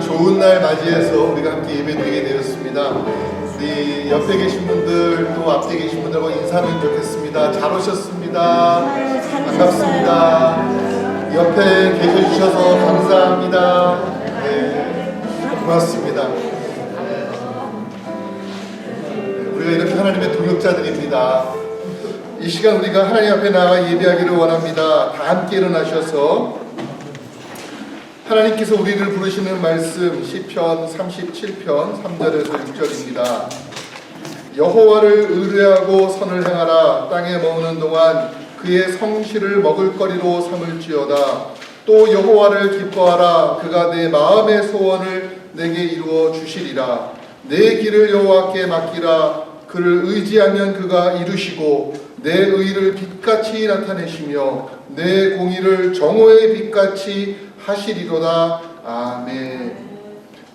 좋은 날 맞이해서 우리가 함께 예배드리게 되었습니다. 우리 옆에 계신 분들 또 앞에 계신 분들과 인사하면 좋겠습니다. 잘 오셨습니다. 반갑습니다. 옆에 계셔주셔서 감사합니다. 네, 고맙습니다. 우리가 이렇게 하나님의 동역자들입니다. 이 시간 우리가 하나님 앞에 나가 예배하기를 원합니다. 다 함께 일어나셔서 하나님께서 우리를 부르시는 말씀 시편 37편 3절에서 6절입니다. 여호와를 의뢰하고 선을 행하라. 땅에 머무는 동안 그의 성실을 먹을거리로 삼을지어다. 또 여호와를 기뻐하라. 그가 내 마음의 소원을 내게 이루어 주시리라. 내 길을 여호와께 맡기라. 그를 의지하면 그가 이루시고 내 의를 빛같이 나타내시며 내 공의를 정오의 빛같이 하시리로다. 아멘.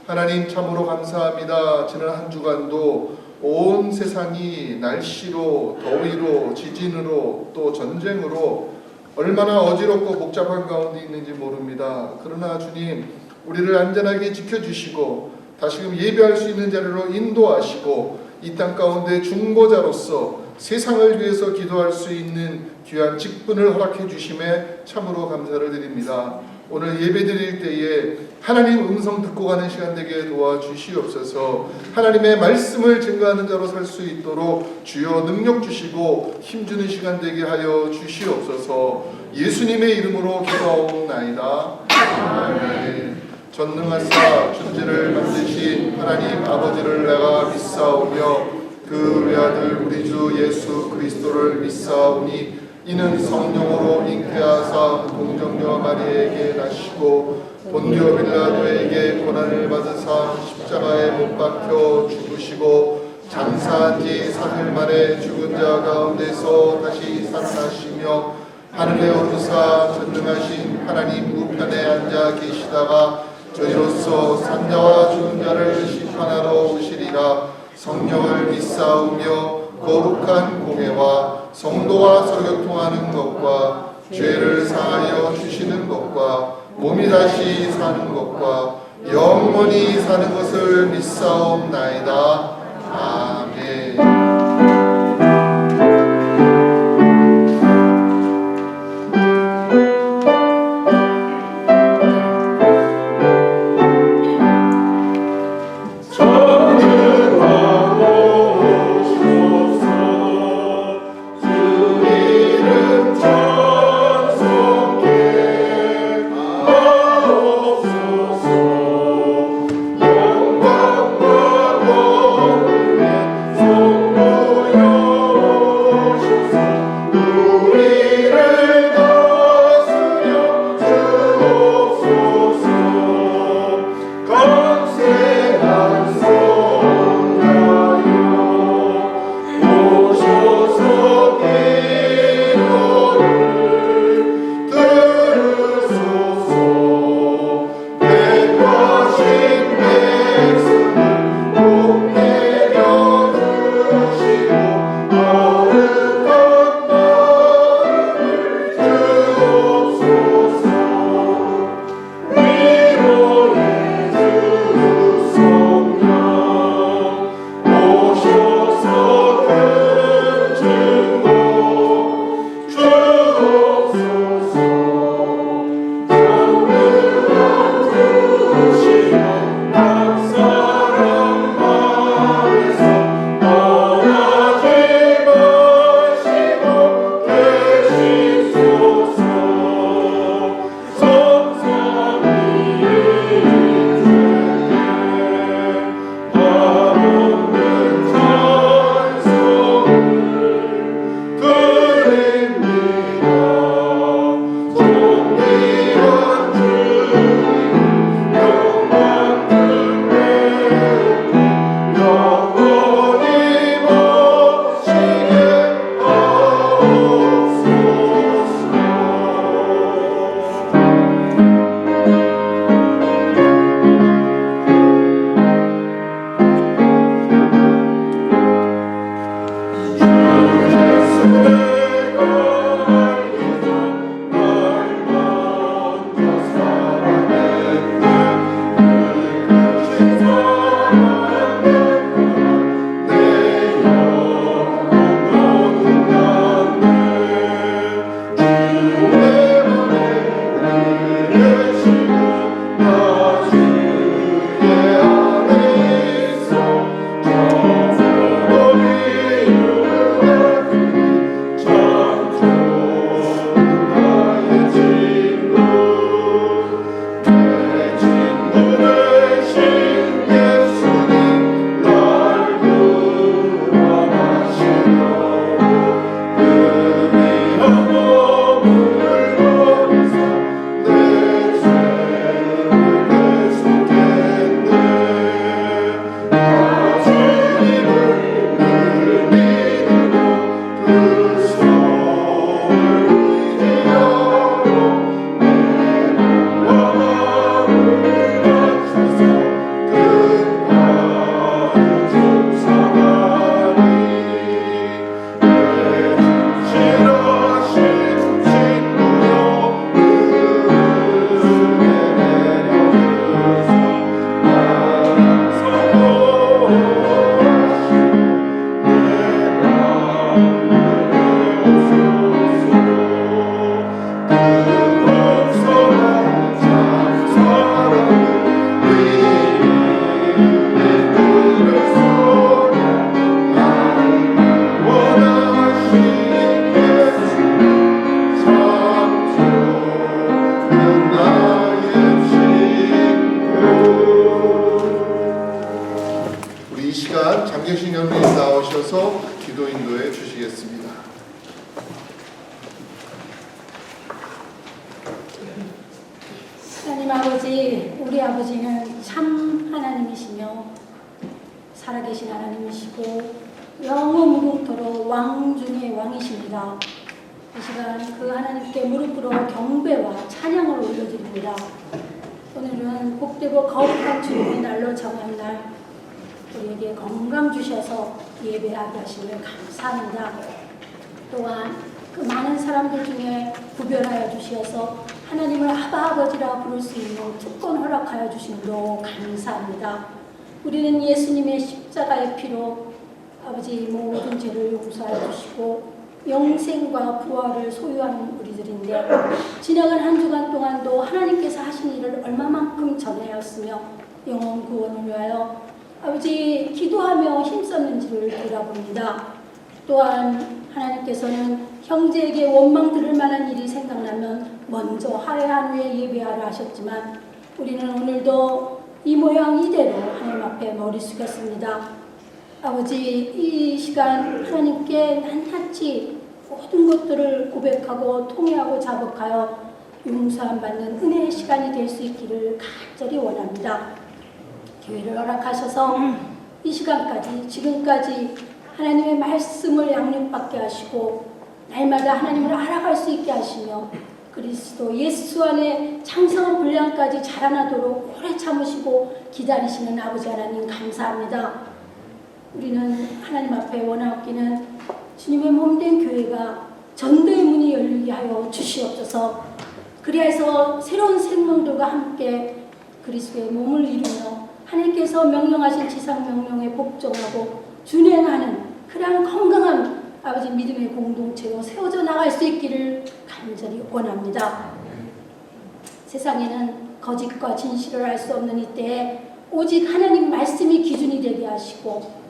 하나님 참으로 감사합니다. 지난 한 주간도 온 세상이 날씨로, 더위로, 지진으로, 또 전쟁으로 얼마나 어지럽고 복잡한 가운데 있는지 모릅니다. 그러나 주님, 우리를 안전하게 지켜주시고 다시금 예배할 수 있는 자리로 인도하시고 이 땅 가운데 중보자로서 세상을 위해서 기도할 수 있는 귀한 직분을 허락해 주심에 참으로 감사를 드립니다. 오늘 예배드릴 때에 하나님 음성 듣고 가는 시간 되게 도와주시옵소서. 하나님의 말씀을 증거하는 자로 살 수 있도록 주여 능력 주시고 힘주는 시간 되게 하여 주시옵소서. 예수님의 이름으로 기도하옵나이다. 아멘. 전능하사 천지를 만드신 하나님 아버지를 내가 믿사오며 그 외아들 우리 주 예수 그리스도를 믿사오니 이는 성령으로 잉태하사 동정녀 마리에게 나시고 본디오 빌라도에게 고난을 받으사 십자가에 못 박혀 죽으시고 장사한 지 사흘 만에 죽은 자 가운데서 다시 살아나시며 하늘에 오르사 전능하신 하나님 우편에 앉아 계시다가 저희로서 산자와 죽은 자를 심판하러 오시리라. 성령을 믿사오며 거룩한 공회와 성도와 서교통하는 것과 죄를 사하여 주시는 것과 몸이 다시 사는 것과 영원히 사는 것을 믿사옵나이다. 아멘. 영광과 이어서 기도 인도해 주시겠습니다. 하나님 아버지, 우리 아버지는 참 하나님이시며 살아계신 하나님이시고 영원무궁토록 왕 중의 왕이십니다. 이 시간 그 하나님께 무릎 꿇어 경배와 찬양을 올려드립니다. 오늘은 복되고 거룩한 주님의 날로 정한 날, 우리에게 건강 주셔서 예배하게 하시길 감사합니다. 또한 그 많은 사람들 중에 구별하여 주셔서 하나님을 아버지라 부를 수 있는 특권 허락하여 주심으로 감사합니다. 우리는 예수님의 십자가의 피로 아버지 모든 죄를 용서하여 주시고 영생과 부활을 소유하는 우리들인데, 지나간 한 주간 동안도 하나님께서 하신 일을 얼마만큼 전하였으며 영혼 구원을 위하여 아버지 기도하며 힘썼는지를 돌아봅니다. 또한 하나님께서는 형제에게 원망 들을 만한 일이 생각나면 먼저 화해한 후에 예배하라 하셨지만, 우리는 오늘도 이 모양 이대로 하나님 앞에 머리 숙였습니다. 아버지, 이 시간 하나님께 낱낱이 모든 것들을 고백하고 통회하고 자복하여 용서함 받는 은혜의 시간이 될 수 있기를 간절히 원합니다. 기회를 허락하셔서 이 시간까지, 지금까지 하나님의 말씀을 양육받게 하시고 날마다 하나님을 알아갈 수 있게 하시며 그리스도 예수 안에 창성한 분량까지 자라나도록 오래 참으시고 기다리시는 아버지 하나님 감사합니다. 우리는 하나님 앞에 원하옵기는 주님의 몸된 교회가 전도의 문이 열리게 하여 주시옵소서. 그리하여서 새로운 생명들과 함께 그리스도의 몸을 이루며 하나님께서 명령하신 지상 명령에 복종하고 준행하는 그러한 건강한 아버지 믿음의 공동체로 세워져 나갈 수 있기를 간절히 원합니다. 세상에는 거짓과 진실을 알 수 없는 이때에 오직 하나님 말씀이 기준이 되게 하시고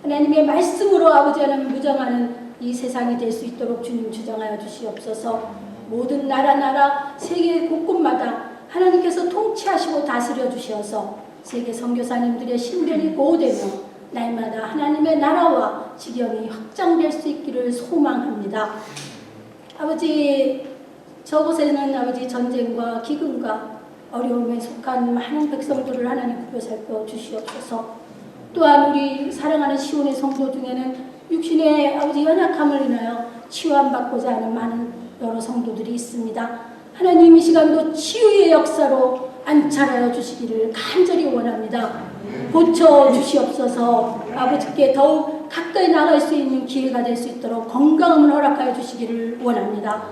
하나님의 말씀으로 아버지 하나님 무장하는 이 세상이 될 수 있도록 주님 주장하여 주시옵소서. 모든 나라 세계 곳곳마다 하나님께서 통치하시고 다스려 주셔서 세계 선교사님들의 신변이 보호되며 날마다 하나님의 나라와 지경이 확장될 수 있기를 소망합니다. 아버지, 저곳에는 아버지 전쟁과 기근과 어려움에 속한 많은 백성들을 하나님 구별 살펴 주시옵소서. 또한 우리 사랑하는 시온의 성도 중에는 육신의 아버지 연약함을 인하여 치유함받고자 하는 많은 여러 성도들이 있습니다. 하나님 이 시간도 치유의 역사로 안찰하여 주시기를 간절히 원합니다. 고쳐 주시옵소서. 아버지께 더욱 가까이 나갈 수 있는 기회가 될 수 있도록 건강을 허락하여 주시기를 원합니다.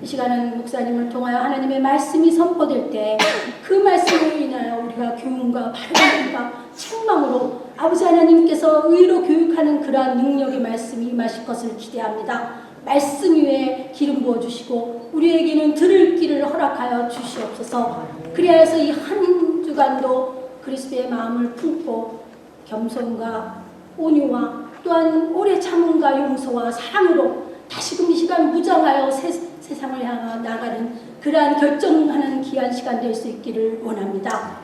이 시간은 목사님을 통하여 하나님의 말씀이 선포될 때 그 말씀으로 인하여 우리가 교훈과 바른과 책망으로 아버지 하나님께서 의로 교육하는 그러한 능력의 말씀이 임하실 것을 기대합니다. 말씀 위에 기름 부어주시고 우리에게는 들을 길을 허락하여 주시옵소서. 그리하여서 이 한 주간도 그리스도의 마음을 품고 겸손과 온유와 또한 오래 참음과 용서와 사랑으로 다시금 이 시간 무장하여 세상을 향해 나가는 그러한 결정하는 귀한 시간 될 수 있기를 원합니다.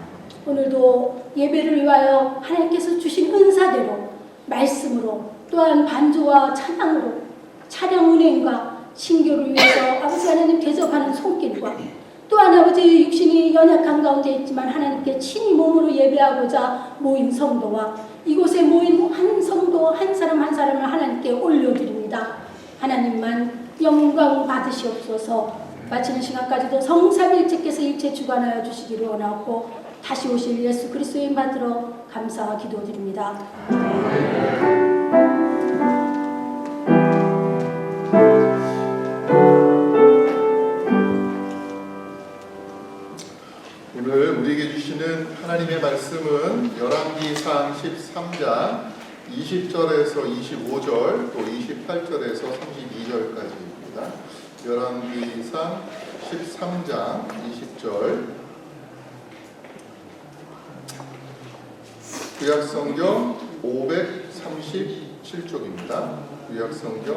오늘도 예배를 위하여 하나님께서 주신 은사대로 말씀으로 또한 반주와 찬양으로 찬양 은행과 신교를 위해서 아버지 하나님 대접하는 손길과 또한 아버지 육신이 연약한 가운데 있지만 하나님께 친히 몸으로 예배하고자 모인 성도와 이곳에 모인 한 성도 한 사람 한 사람을 하나님께 올려드립니다. 하나님만 영광 받으시옵소서. 마치는 시간까지도 성삼일체께서 일체 주관하여 주시기를 원하고 다시 오실 예수 그리스도의 이름 받들어 감사와 기도드립니다. 오늘 우리에게 주시는 하나님의 말씀은 열왕기상 13장 20절에서 25절 또 28절에서 32절까지입니다. 열왕기상 13장 20절 구약성경 537쪽입니다. 구약성경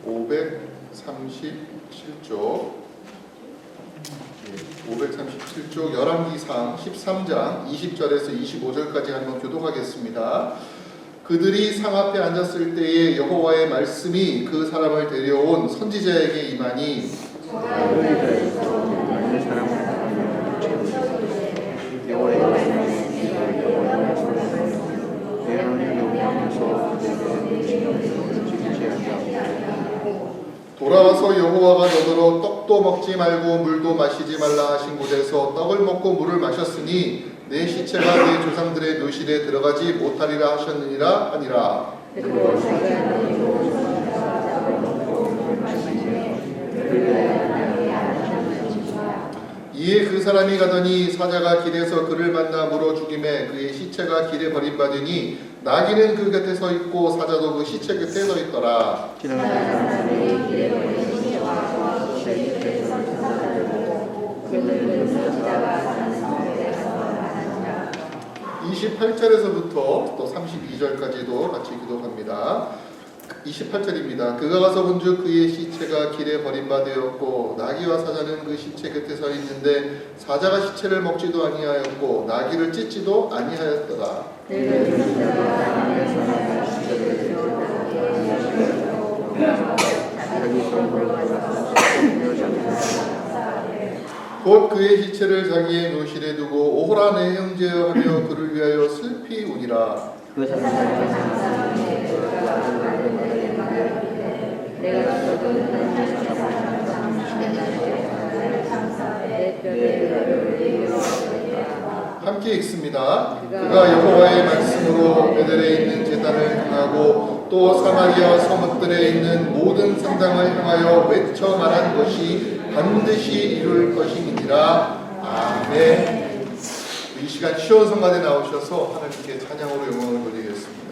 537쪽 537쪽 열왕기상 13장 20절에서 25절까지 한번 교독하겠습니다. 그들이 상 앞에 앉았을 때에 여호와의 말씀이 그 사람을 데려온 선지자에게 임하니 돌아와서 여호와가 너더러 떡도 먹지 말고 물도 마시지 말라 하신 곳에서 떡을 먹고 물을 마셨으니 내 시체가 내 조상들의 묘실에 들어가지 못하리라 하셨느니라 하니라. 이에 그 사람이 가더니 사자가 길에서 그를 만나 물어 죽임에 그의 시체가 길에 버림받으니 나귀는 그 곁에 서 있고 사자도 그 시체 곁에 서 있더라. 28절에서부터 또 32절까지도 같이 기록합니다. 28절입니다. 그가 가서 본즉 그의 시체가 길에 버림받았고 나귀와 사자는 그 시체 곁에 서 있는데 사자가 시체를 먹지도 아니하였고 나귀를 찢지도 아니하였더라. 곧 그의 시체를 자기의 묘실에 두고 오호라 내 형제여 하며 그를 위하여 슬피 우니라. 함께 읽습니다. 그가 여호와의 말씀으로 베델에 있는 제단을 향하고 또 사마리아 서뭇들에 있는 모든 성당을 향하여 외쳐 말한 것이 반드시 이룰 것임이니라. 아멘. 이 시간 시온 성가대 나오셔서 하나님께 찬양으로 영광을 돌리겠습니다.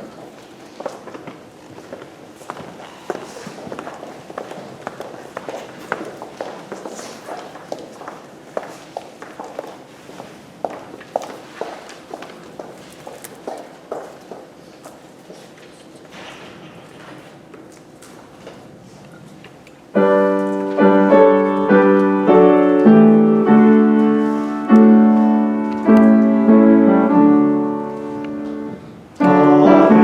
아멘.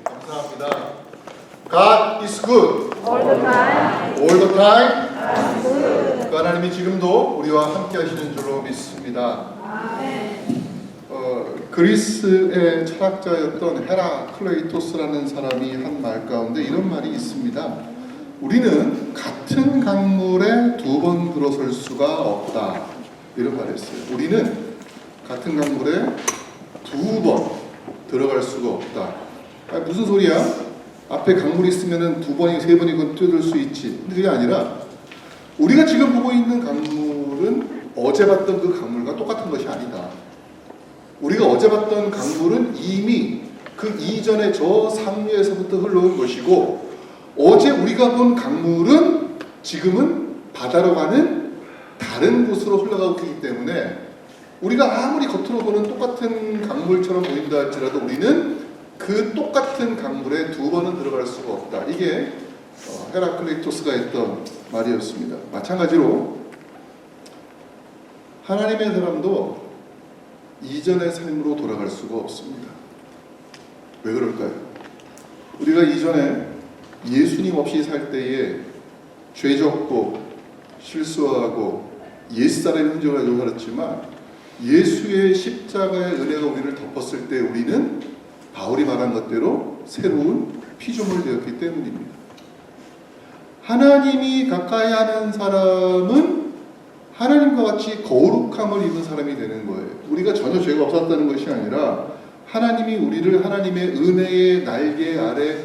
감사합니다. God is good. All the time. All the time. 그 하나님이 지금도 우리와 함께 하시는 줄로 믿습니다. 그리스의 철학자였던 헤라클레이토스라는 사람이 한 말 가운데 이런 말이 있습니다. 우리는 같은 강물에 두 번 들어설 수가 없다. 이런 말을 했어요. 우리는 같은 강물에 두 번 들어갈 수가 없다. 아니, 무슨 소리야? 앞에 강물이 있으면 두 번이 세 번이건 뛰어들 수 있지. 근데 그게 아니라 우리가 지금 보고 있는 강물은 어제 봤던 그 강물과 똑같은 것이 아니다. 우리가 어제 봤던 강물은 이미 그 이전에 저 상류에서부터 흘러온 것이고, 어제 우리가 본 강물은 지금은 바다로 가는 다른 곳으로 흘러가고 있기 때문에 우리가 아무리 겉으로 보는 똑같은 강물처럼 보인다 할지라도 우리는 그 똑같은 강물에 두 번은 들어갈 수가 없다. 이게 헤라클레이토스가 했던 말이었습니다. 마찬가지로 하나님의 사람도 이전의 삶으로 돌아갈 수가 없습니다. 왜 그럴까요? 우리가 이전에 예수님 없이 살 때에 죄졌고 실수하고 옛사람의 흔적을 가지고 살았지만 예수의 십자가의 은혜가 우리를 덮었을 때 우리는 바울이 말한 것대로 새로운 피조물 되었기 때문입니다. 하나님이 가까이 하는 사람은 하나님과 같이 거룩함을 입은 사람이 되는 거예요. 우리가 전혀 죄가 없었다는 것이 아니라 하나님이 우리를 하나님의 은혜의 날개 아래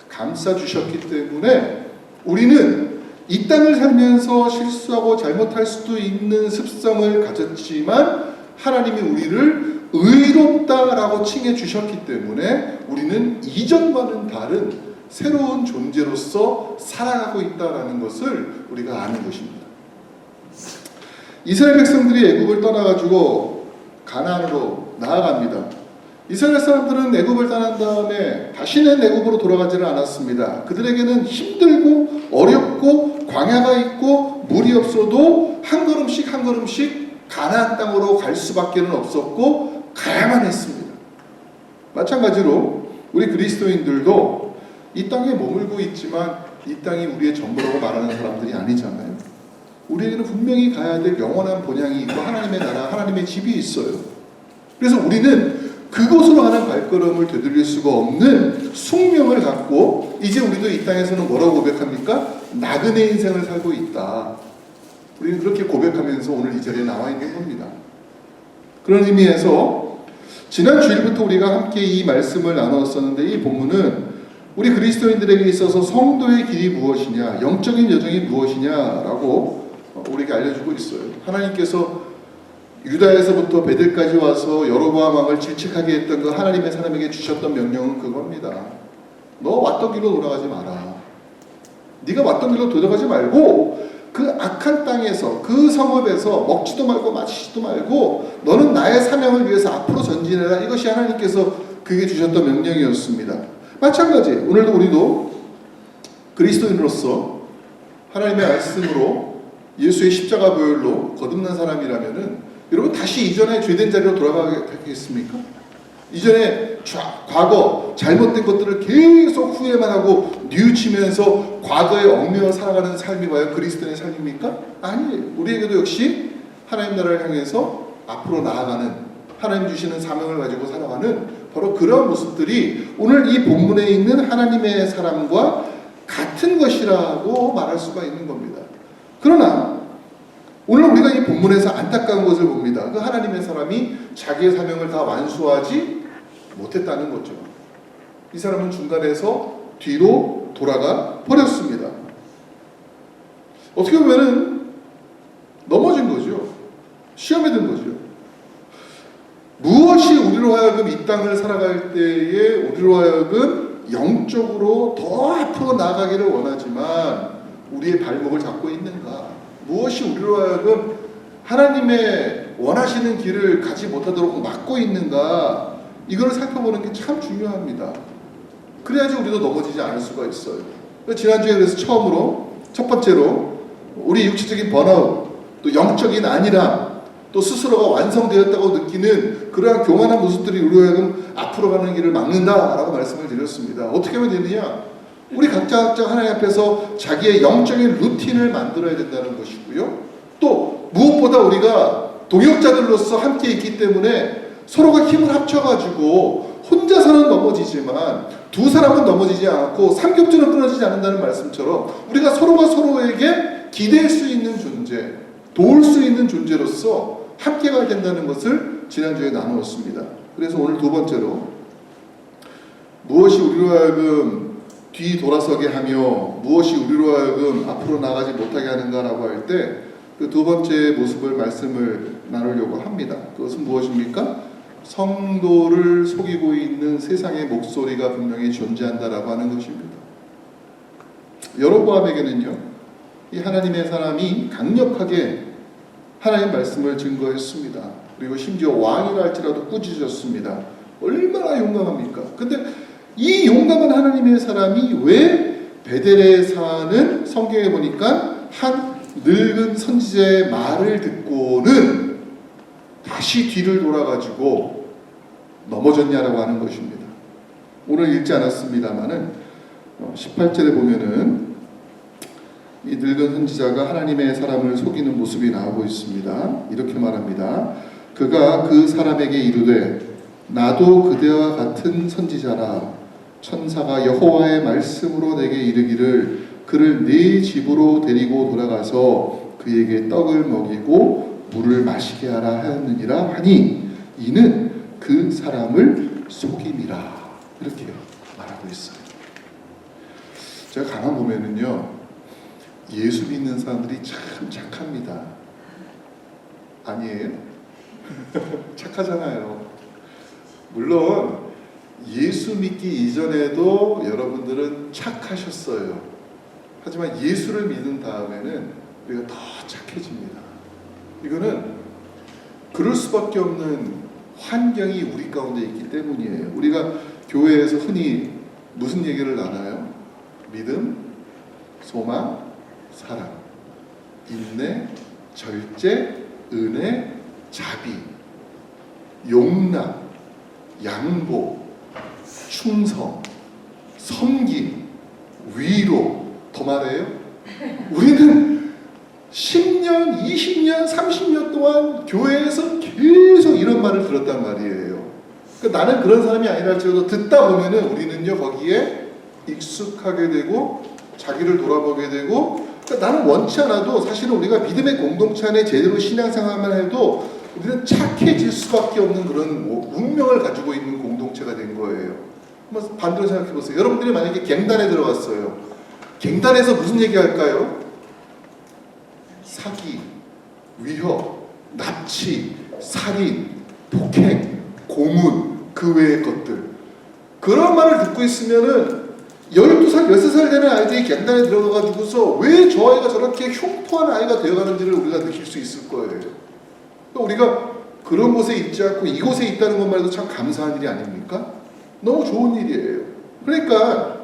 감싸주셨기 때문에 우리는 이 땅을 살면서 실수하고 잘못할 수도 있는 습성을 가졌지만 하나님이 우리를 의롭다라고 칭해 주셨기 때문에 우리는 이전과는 다른 새로운 존재로서 살아가고 있다는 것을 우리가 아는 것입니다. 이스라엘 백성들이 애굽을 떠나가지고 가나안으로 나아갑니다. 이스라엘 사람들은 애굽을 떠난 다음에 다시는 애굽으로 돌아가지는 않았습니다. 그들에게는 힘들고 어렵고 광야가 있고 물이 없어도 한 걸음씩 한 걸음씩 가나안 땅으로 갈 수밖에 없었고 가야만 했습니다. 마찬가지로 우리 그리스도인들도 이 땅에 머물고 있지만 이 땅이 우리의 전부라고 말하는 사람들이 아니잖아요. 우리에게는 분명히 가야 될 영원한 본향이 있고 하나님의 나라, 하나님의 집이 있어요. 그래서 우리는 그곳으로 하는 발걸음을 되돌릴 수가 없는 숙명을 갖고 이제 우리도 이 땅에서는 뭐라고 고백합니까? 나그네 인생을 살고 있다. 우리는 그렇게 고백하면서 오늘 이 자리에 나와 있는 겁니다. 그런 의미에서 지난 주일부터 우리가 함께 이 말씀을 나누었었는데 이 본문은 우리 그리스도인들에게 있어서 성도의 길이 무엇이냐, 영적인 여정이 무엇이냐라고 우리에게 알려주고 있어요. 하나님께서 유다에서부터 베들까지 와서 여로보암 왕을 질책하게 했던 그 하나님의 사람에게 주셨던 명령은 그겁니다. 너 왔던 길로 돌아가지 마라. 네가 왔던 길로 돌아가지 말고 그 악한 땅에서 그 성읍에서 먹지도 말고 마시지도 말고 너는 나의 사명을 위해서 앞으로 전진해라. 이것이 하나님께서 그에게 주셨던 명령이었습니다. 마찬가지 오늘도 우리도 그리스도인으로서 하나님의 말씀으로 예수의 십자가 보혈로 거듭난 사람이라면은 여러분 다시 이전에 죄된 자리로 돌아가겠습니까? 이전에 과거 잘못된 것들을 계속 후회만 하고 뉘우치면서 과거에 얽매여 살아가는 삶이 과연 그리스도인의 삶입니까? 아니에요. 우리에게도 역시 하나님 나라를 향해서 앞으로 나아가는 하나님 주시는 사명을 가지고 살아가는 바로 그런 모습들이 오늘 이 본문에 있는 하나님의 사람과 같은 것이라고 말할 수가 있는 겁니다. 그러나 오늘 우리가 이 본문에서 안타까운 것을 봅니다. 그 하나님의 사람이 자기의 사명을 다 완수하지 못했다는 거죠. 이 사람은 중간에서 뒤로 돌아가 버렸습니다. 어떻게 보면은 넘어진 거죠. 시험에 든 거죠. 무엇이 우리로 하여금 이 땅을 살아갈 때에 우리로 하여금 영적으로 더 앞으로 나아가기를 원하지만 우리의 발목을 잡고 있는가? 무엇이 우리로 하여금 하나님의 원하시는 길을 가지 못하도록 막고 있는가? 이걸 살펴보는 게 참 중요합니다. 그래야지 우리도 넘어지지 않을 수가 있어요. 지난주에 그래서 처음으로 첫 번째로 우리 육체적인 번아웃, 또 영적인 안일함, 또 스스로가 완성되었다고 느끼는 그러한 교만한 모습들이 우리로 하여금 앞으로 가는 길을 막는다라고 말씀을 드렸습니다. 어떻게 하면 되느냐? 우리 각자 하나님 앞에서 자기의 영적인 루틴을 만들어야 된다는 것이고요. 또 무엇보다 우리가 동역자들로서 함께 있기 때문에 서로가 힘을 합쳐가지고 혼자서는 넘어지지만 두 사람은 넘어지지 않고 삼겹줄은 끊어지지 않는다는 말씀처럼 우리가 서로가 서로에게 기댈 수 있는 존재, 도울 수 있는 존재로서 함께 가야 된다는 것을 지난주에 나누었습니다. 그래서 오늘 두 번째로 무엇이 우리로 하여금 뒤돌아서게 하며 무엇이 우리로 하여금 앞으로 나가지 못하게 하는가라고 할 때 그 두 번째 모습을 말씀을 나누려고 합니다. 그것은 무엇입니까? 성도를 속이고 있는 세상의 목소리가 분명히 존재한다라고 하는 것입니다. 여로보암에게는요, 이 하나님의 사람이 강력하게 하나님 말씀을 증거했습니다. 그리고 심지어 왕이라 할지라도 꾸짖었습니다. 얼마나 용감합니까? 근데 이 용감한 하나님의 사람이 왜 베델에 사는, 성경에 보니까 한 늙은 선지자의 말을 듣고는 다시 뒤를 돌아가지고 넘어졌냐라고 하는 것입니다. 오늘 읽지 않았습니다만은 18절에 보면은 이 늙은 선지자가 하나님의 사람을 속이는 모습이 나오고 있습니다. 이렇게 말합니다. 그가 그 사람에게 이르되 나도 그대와 같은 선지자라. 천사가 여호와의 말씀으로 내게 이르기를 그를 네 집으로 데리고 돌아가서 그에게 떡을 먹이고 물을 마시게 하라 하였느니라 하니 이는 그 사람을 속임이라. 이렇게 말하고 있어요. 제가 가만 보면은요, 예수 믿는 사람들이 참 착합니다. 아니에요? 착하잖아요. 물론 예수 믿기 이전에도 여러분들은 착하셨어요. 하지만 예수를 믿은 다음에는 우리가 더 착해집니다. 이거는 그럴 수밖에 없는 환경이 우리 가운데 있기 때문이에요. 우리가 교회에서 흔히 무슨 얘기를 나눠요? 믿음, 소망, 사랑, 인내, 절제, 은혜, 자비, 용납, 양보, 충성, 섬김, 위로. 더 말해요? 우리는 10년, 20년, 30년 동안 교회에서 계속 이런 말을 들었단 말이에요. 그러니까 나는 그런 사람이 아니라 할지라도 듣다 보면은 우리는요 거기에 익숙하게 되고 자기를 돌아보게 되고, 그러니까 나는 원치 않아도 사실은 우리가 믿음의 공동체 안에 제대로 신앙생활만 해도 우리는 착해질 수밖에 없는 그런 운명을 가지고 있는 공동체가 된 거예요. 한번 반대로 생각해 보세요. 여러분들이 만약에 갱단에 들어갔어요. 갱단에서 무슨 얘기 할까요? 사기, 위협, 납치, 살인, 폭행, 고문, 그 외의 것들. 그런 말을 듣고 있으면은 12살, 13살 되는 아이들이 갱단에 들어가가지고서 왜 저 아이가 저렇게 흉포한 아이가 되어가는지를 우리가 느낄 수 있을 거예요. 우리가 그런 곳에 있지 않고 이곳에 있다는 것만 해도 참 감사한 일이 아닙니까? 너무 좋은 일이에요. 그러니까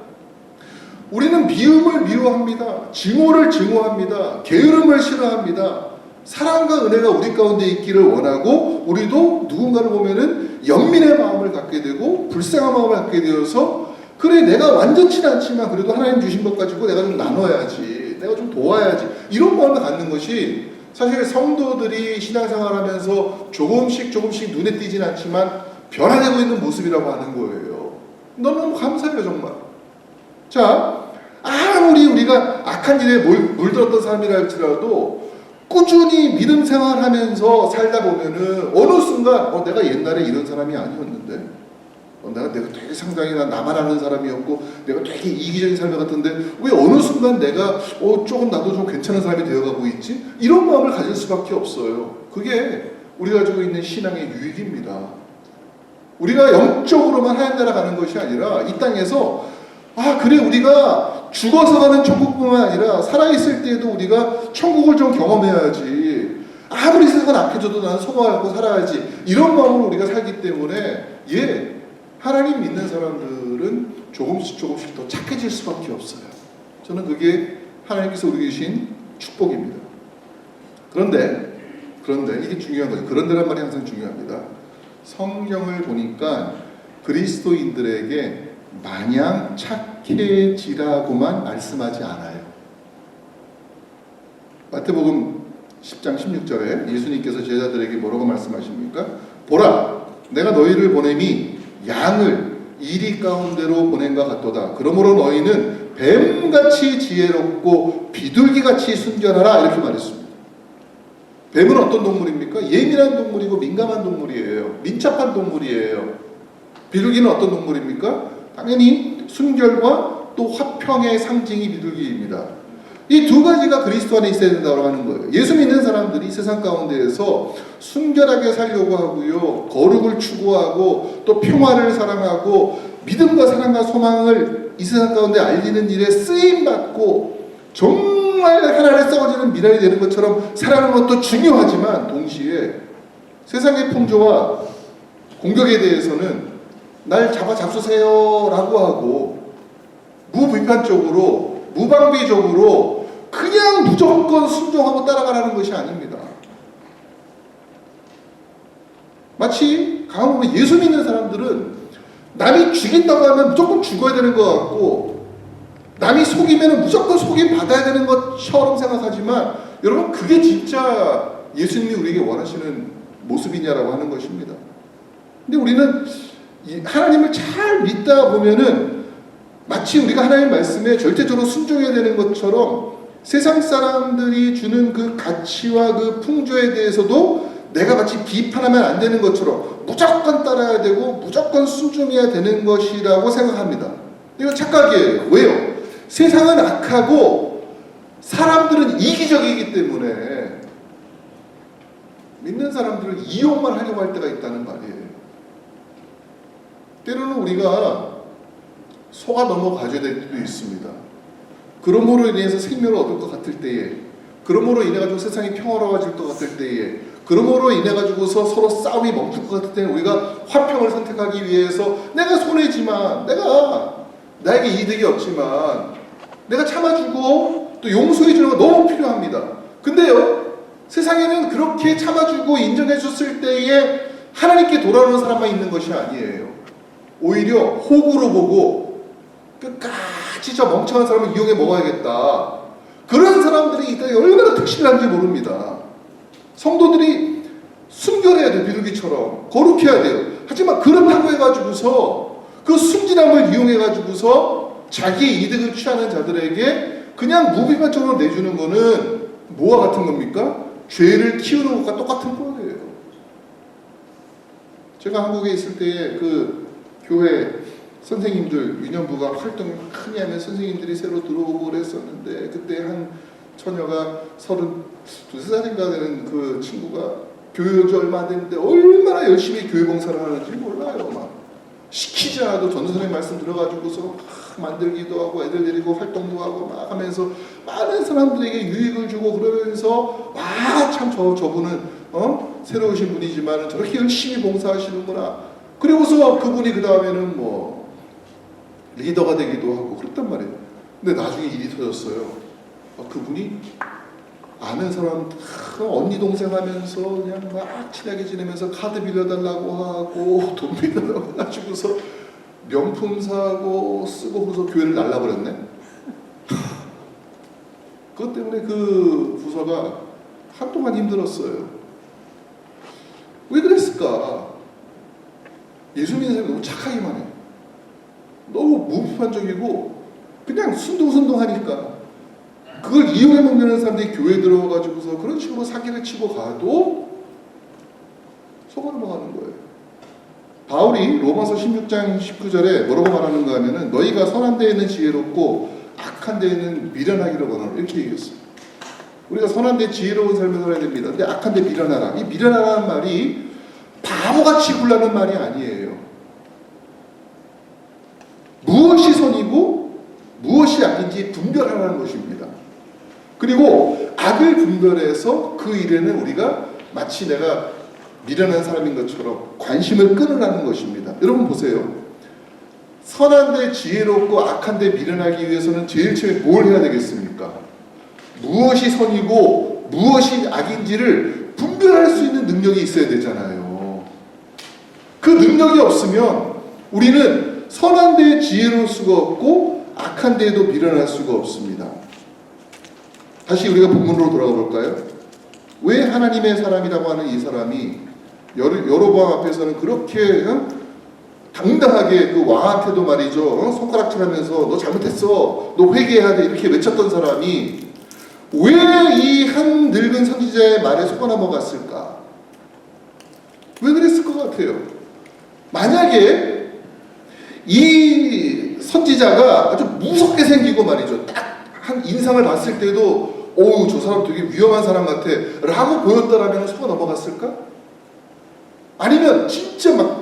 우리는 미움을 미워합니다. 증오를 증오합니다. 게으름을 싫어합니다. 사랑과 은혜가 우리 가운데 있기를 원하고, 우리도 누군가를 보면은 연민의 마음을 갖게 되고 불쌍한 마음을 갖게 되어서, 그래 내가 완전치는 않지만 그래도 하나님 주신 것 가지고 내가 좀 나눠야지, 내가 좀 도와야지, 이런 마음을 갖는 것이 사실 성도들이 신앙생활하면서 조금씩 눈에 띄진 않지만 변화되고 있는 모습이라고 하는 거예요. 너무 감사해요 정말. 자, 아무리 우리가 악한 일에 물들었던 사람이라 할지라도 꾸준히 믿음 생활하면서 살다 보면은 어느 순간 내가 옛날에 이런 사람이 아니었는데, 내가 되게 상당히 나만 아는 사람이었고 내가 되게 이기적인 삶을 같은데 왜 어느 순간 내가 조금 나도 좀 괜찮은 사람이 되어가고 있지? 이런 마음을 가질 수밖에 없어요. 그게 우리가 가지고 있는 신앙의 유익입니다. 우리가 영적으로만 하나님 나라 가는 것이 아니라 이 땅에서 그래 우리가 죽어서 가는 천국뿐만 아니라 살아있을 때에도 우리가 천국을 좀 경험해야지, 아무리 세상은 악해져도 나는 소망하고 살아야지, 이런 마음으로 우리가 살기 때문에 하나님 믿는 사람들은 조금씩 더 착해질 수밖에 없어요. 저는 그게 하나님께서 우리 주신 축복입니다. 그런데 그런데 이게 중요한 거죠. 그런데란 말이 항상 중요합니다. 성경을 보니까 그리스도인들에게 마냥 착해지라고만 말씀하지 않아요. 마태복음 10장 16절에 예수님께서 제자들에게 뭐라고 말씀하십니까? 보라, 내가 너희를 보냄이 양을 이리 가운데로 보낸과 같도다. 그러므로 너희는 뱀같이 지혜롭고 비둘기같이 순결하라, 이렇게 말했습니다. 뱀은 어떤 동물입니까? 예민한 동물이고 민감한 동물이에요. 민첩한 동물이에요. 비둘기는 어떤 동물입니까? 당연히 순결과 또 화평의 상징이 비둘기입니다. 이 두 가지가 그리스도 안에 있어야 된다고 하는 거예요. 예수 믿는 사람들이 세상 가운데에서 순결하게 살려고 하고요, 거룩을 추구하고 또 평화를 사랑하고 믿음과 사랑과 소망을 이 세상 가운데 알리는 일에 쓰임받고 정말 하나님의 썩어지는 미랄이 되는 것처럼 살아가는 것도 중요하지만 동시에 세상의 풍조와 공격에 대해서는 날 잡아잡수세요 라고 하고 무비판적으로 무방비적으로 그냥 무조건 순종하고 따라가라는 것이 아닙니다. 마치 가만보면 예수 믿는 사람들은 남이 죽인다고 하면 무조건 죽어야 되는 것 같고 남이 속이면 무조건 속임 받아야 되는 것처럼 생각하지만 여러분, 그게 진짜 예수님이 우리에게 원하시는 모습이냐라고 하는 것입니다. 근데 우리는 하나님을 잘 믿다 보면은 마치 우리가 하나님 말씀에 절대적으로 순종해야 되는 것처럼 세상 사람들이 주는 그 가치와 그 풍조에 대해서도 내가 마치 비판하면 안 되는 것처럼 무조건 따라야 되고 무조건 순종해야 되는 것이라고 생각합니다. 이거 착각이에요. 왜요? 세상은 악하고 사람들은 이기적이기 때문에 믿는 사람들을 이용만 하려고 할 때가 있다는 말이에요. 때로는 우리가 속아 넘어가줘야 될 때도 있습니다. 그러므로 인해서 생명을 얻을 것 같을 때에, 그러므로 인해 가지고 세상이 평화로워질 것 같을 때에, 그러므로 인해 가지고서 서로 싸움이 멈출 것 같을 때는 우리가 화평을 선택하기 위해서 내가 손해지만, 내가 나에게 이득이 없지만 내가 참아주고 또 용서해주는 거 너무 필요합니다. 근데요, 세상에는 그렇게 참아주고 인정해줬을 때에 하나님께 돌아오는 사람만 있는 것이 아니에요. 오히려 호구로 보고 끝까지 저 멍청한 사람을 이용해 먹어야겠다, 그런 사람들이 이따 얼마나 특실한지 모릅니다. 성도들이 순결해야 돼요. 비둘기처럼 거룩해야 돼요. 하지만 그렇다고 해가지고서 그 순진함을 이용해가지고서 자기의 이득을 취하는 자들에게 그냥 무비판적으로 내주는 거는 뭐와 같은 겁니까? 죄를 키우는 것과 똑같은 거예요. 제가 한국에 있을 때에 그 교회 선생님들 유년부가 활동을 많이 하면 선생님들이 새로 들어오고 그랬었는데, 그때 한 처녀가 32살인가 되는 그 친구가 교회 오지 얼마 안 됐는데 얼마나 열심히 교회 봉사를 하는지 몰라요. 막 시키자도 전도사님 말씀 들어가지고서 막 만들기도 하고 애들 데리고 활동도 하고 막 하면서 많은 사람들에게 유익을 주고 그러면서 참 저분은 새로 오신 분이지만 저렇게 열심히 봉사하시는구나. 그리고서 그분이 그 다음에는 뭐 리더가 되기도 하고 그랬단 말이에요. 근데 나중에 일이 터졌어요. 그분이 아는 사람 언니 동생 하면서 그냥 막 친하게 지내면서 카드 빌려달라고 하고 돈 빌려달라고 해가지고서 명품 사고 쓰고 그래서 교회를 날라버렸네. 그것 때문에 그 부서가 한동안 힘들었어요. 왜 그랬을까? 예수 믿는 사람이 너무 착하기만 해. 너무 무비판적이고 그냥 순둥순둥하니까 그걸 이용해 먹는 사람들이 교회에 들어와가지고서 그런 식으로 사기를 치고 가도 속아 넘어가는 거예요. 바울이 로마서 16장 19절에 뭐라고 말하는가 하면은 너희가 선한 데에는 지혜롭고 악한 데에는 미련하기를 원하노라, 이렇게 얘기했어요. 우리가 선한 데 지혜로운 삶을 살아야 됩니다. 근데 악한 데 미련하라. 이 미련하라는 말이 바보같이 굴라는 말이 아니에요. 무엇이 선이고 무엇이 악인지 분별하라는 것입니다. 그리고 악을 분별해서 그 일에는 우리가 마치 내가 미련한 사람인 것처럼 관심을 끊으라는 것입니다. 여러분 보세요. 선한데 지혜롭고 악한데 미련하기 위해서는 제일 처음에 뭘 해야 되겠습니까? 무엇이 선이고 무엇이 악인지를 분별할 수 있는 능력이 있어야 되잖아요. 그 능력이 없으면 우리는 선한 데에 지혜로울 수가 없고 악한 데에도 미련할 수가 없습니다. 다시 우리가 본문으로 돌아가 볼까요? 왜 하나님의 사람이라고 하는 이 사람이 여로보암 앞에서는 그렇게 당당하게 그 왕한테도 말이죠, 손가락질하면서 너 잘못했어, 너 회개해야 돼, 이렇게 외쳤던 사람이 왜 이 한 늙은 선지자의 말에 속아 넘어갔을까? 왜 그랬을 것 같아요? 만약에 이 선지자가 아주 무섭게 생기고 말이죠, 딱 한 인상을 봤을 때도 어우 저 사람 되게 위험한 사람 같아 라고 보였다라면 속아 넘어갔을까? 아니면 진짜 막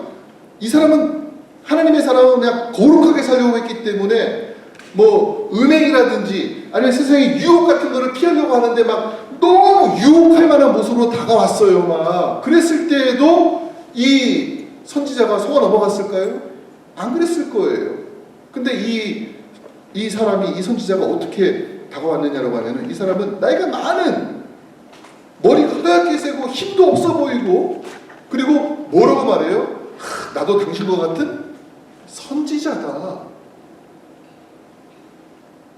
이 사람은 하나님의 사람은 그냥 거룩하게 살려고 했기 때문에 뭐 은행이라든지 아니면 세상의 유혹 같은 거를 피하려고 하는데 막 너무 유혹할 만한 모습으로 다가왔어요. 막 그랬을 때에도 이 선지자가 속아 넘어갔을까요? 안 그랬을 거예요. 근데 이 사람이, 이 선지자가 어떻게 다가왔느냐라고 하면은, 이 사람은 나이가 많은, 머리가 하얗게 세고 힘도 없어 보이고, 그리고 뭐라고 말해요? 나도 당신과 같은 선지자다.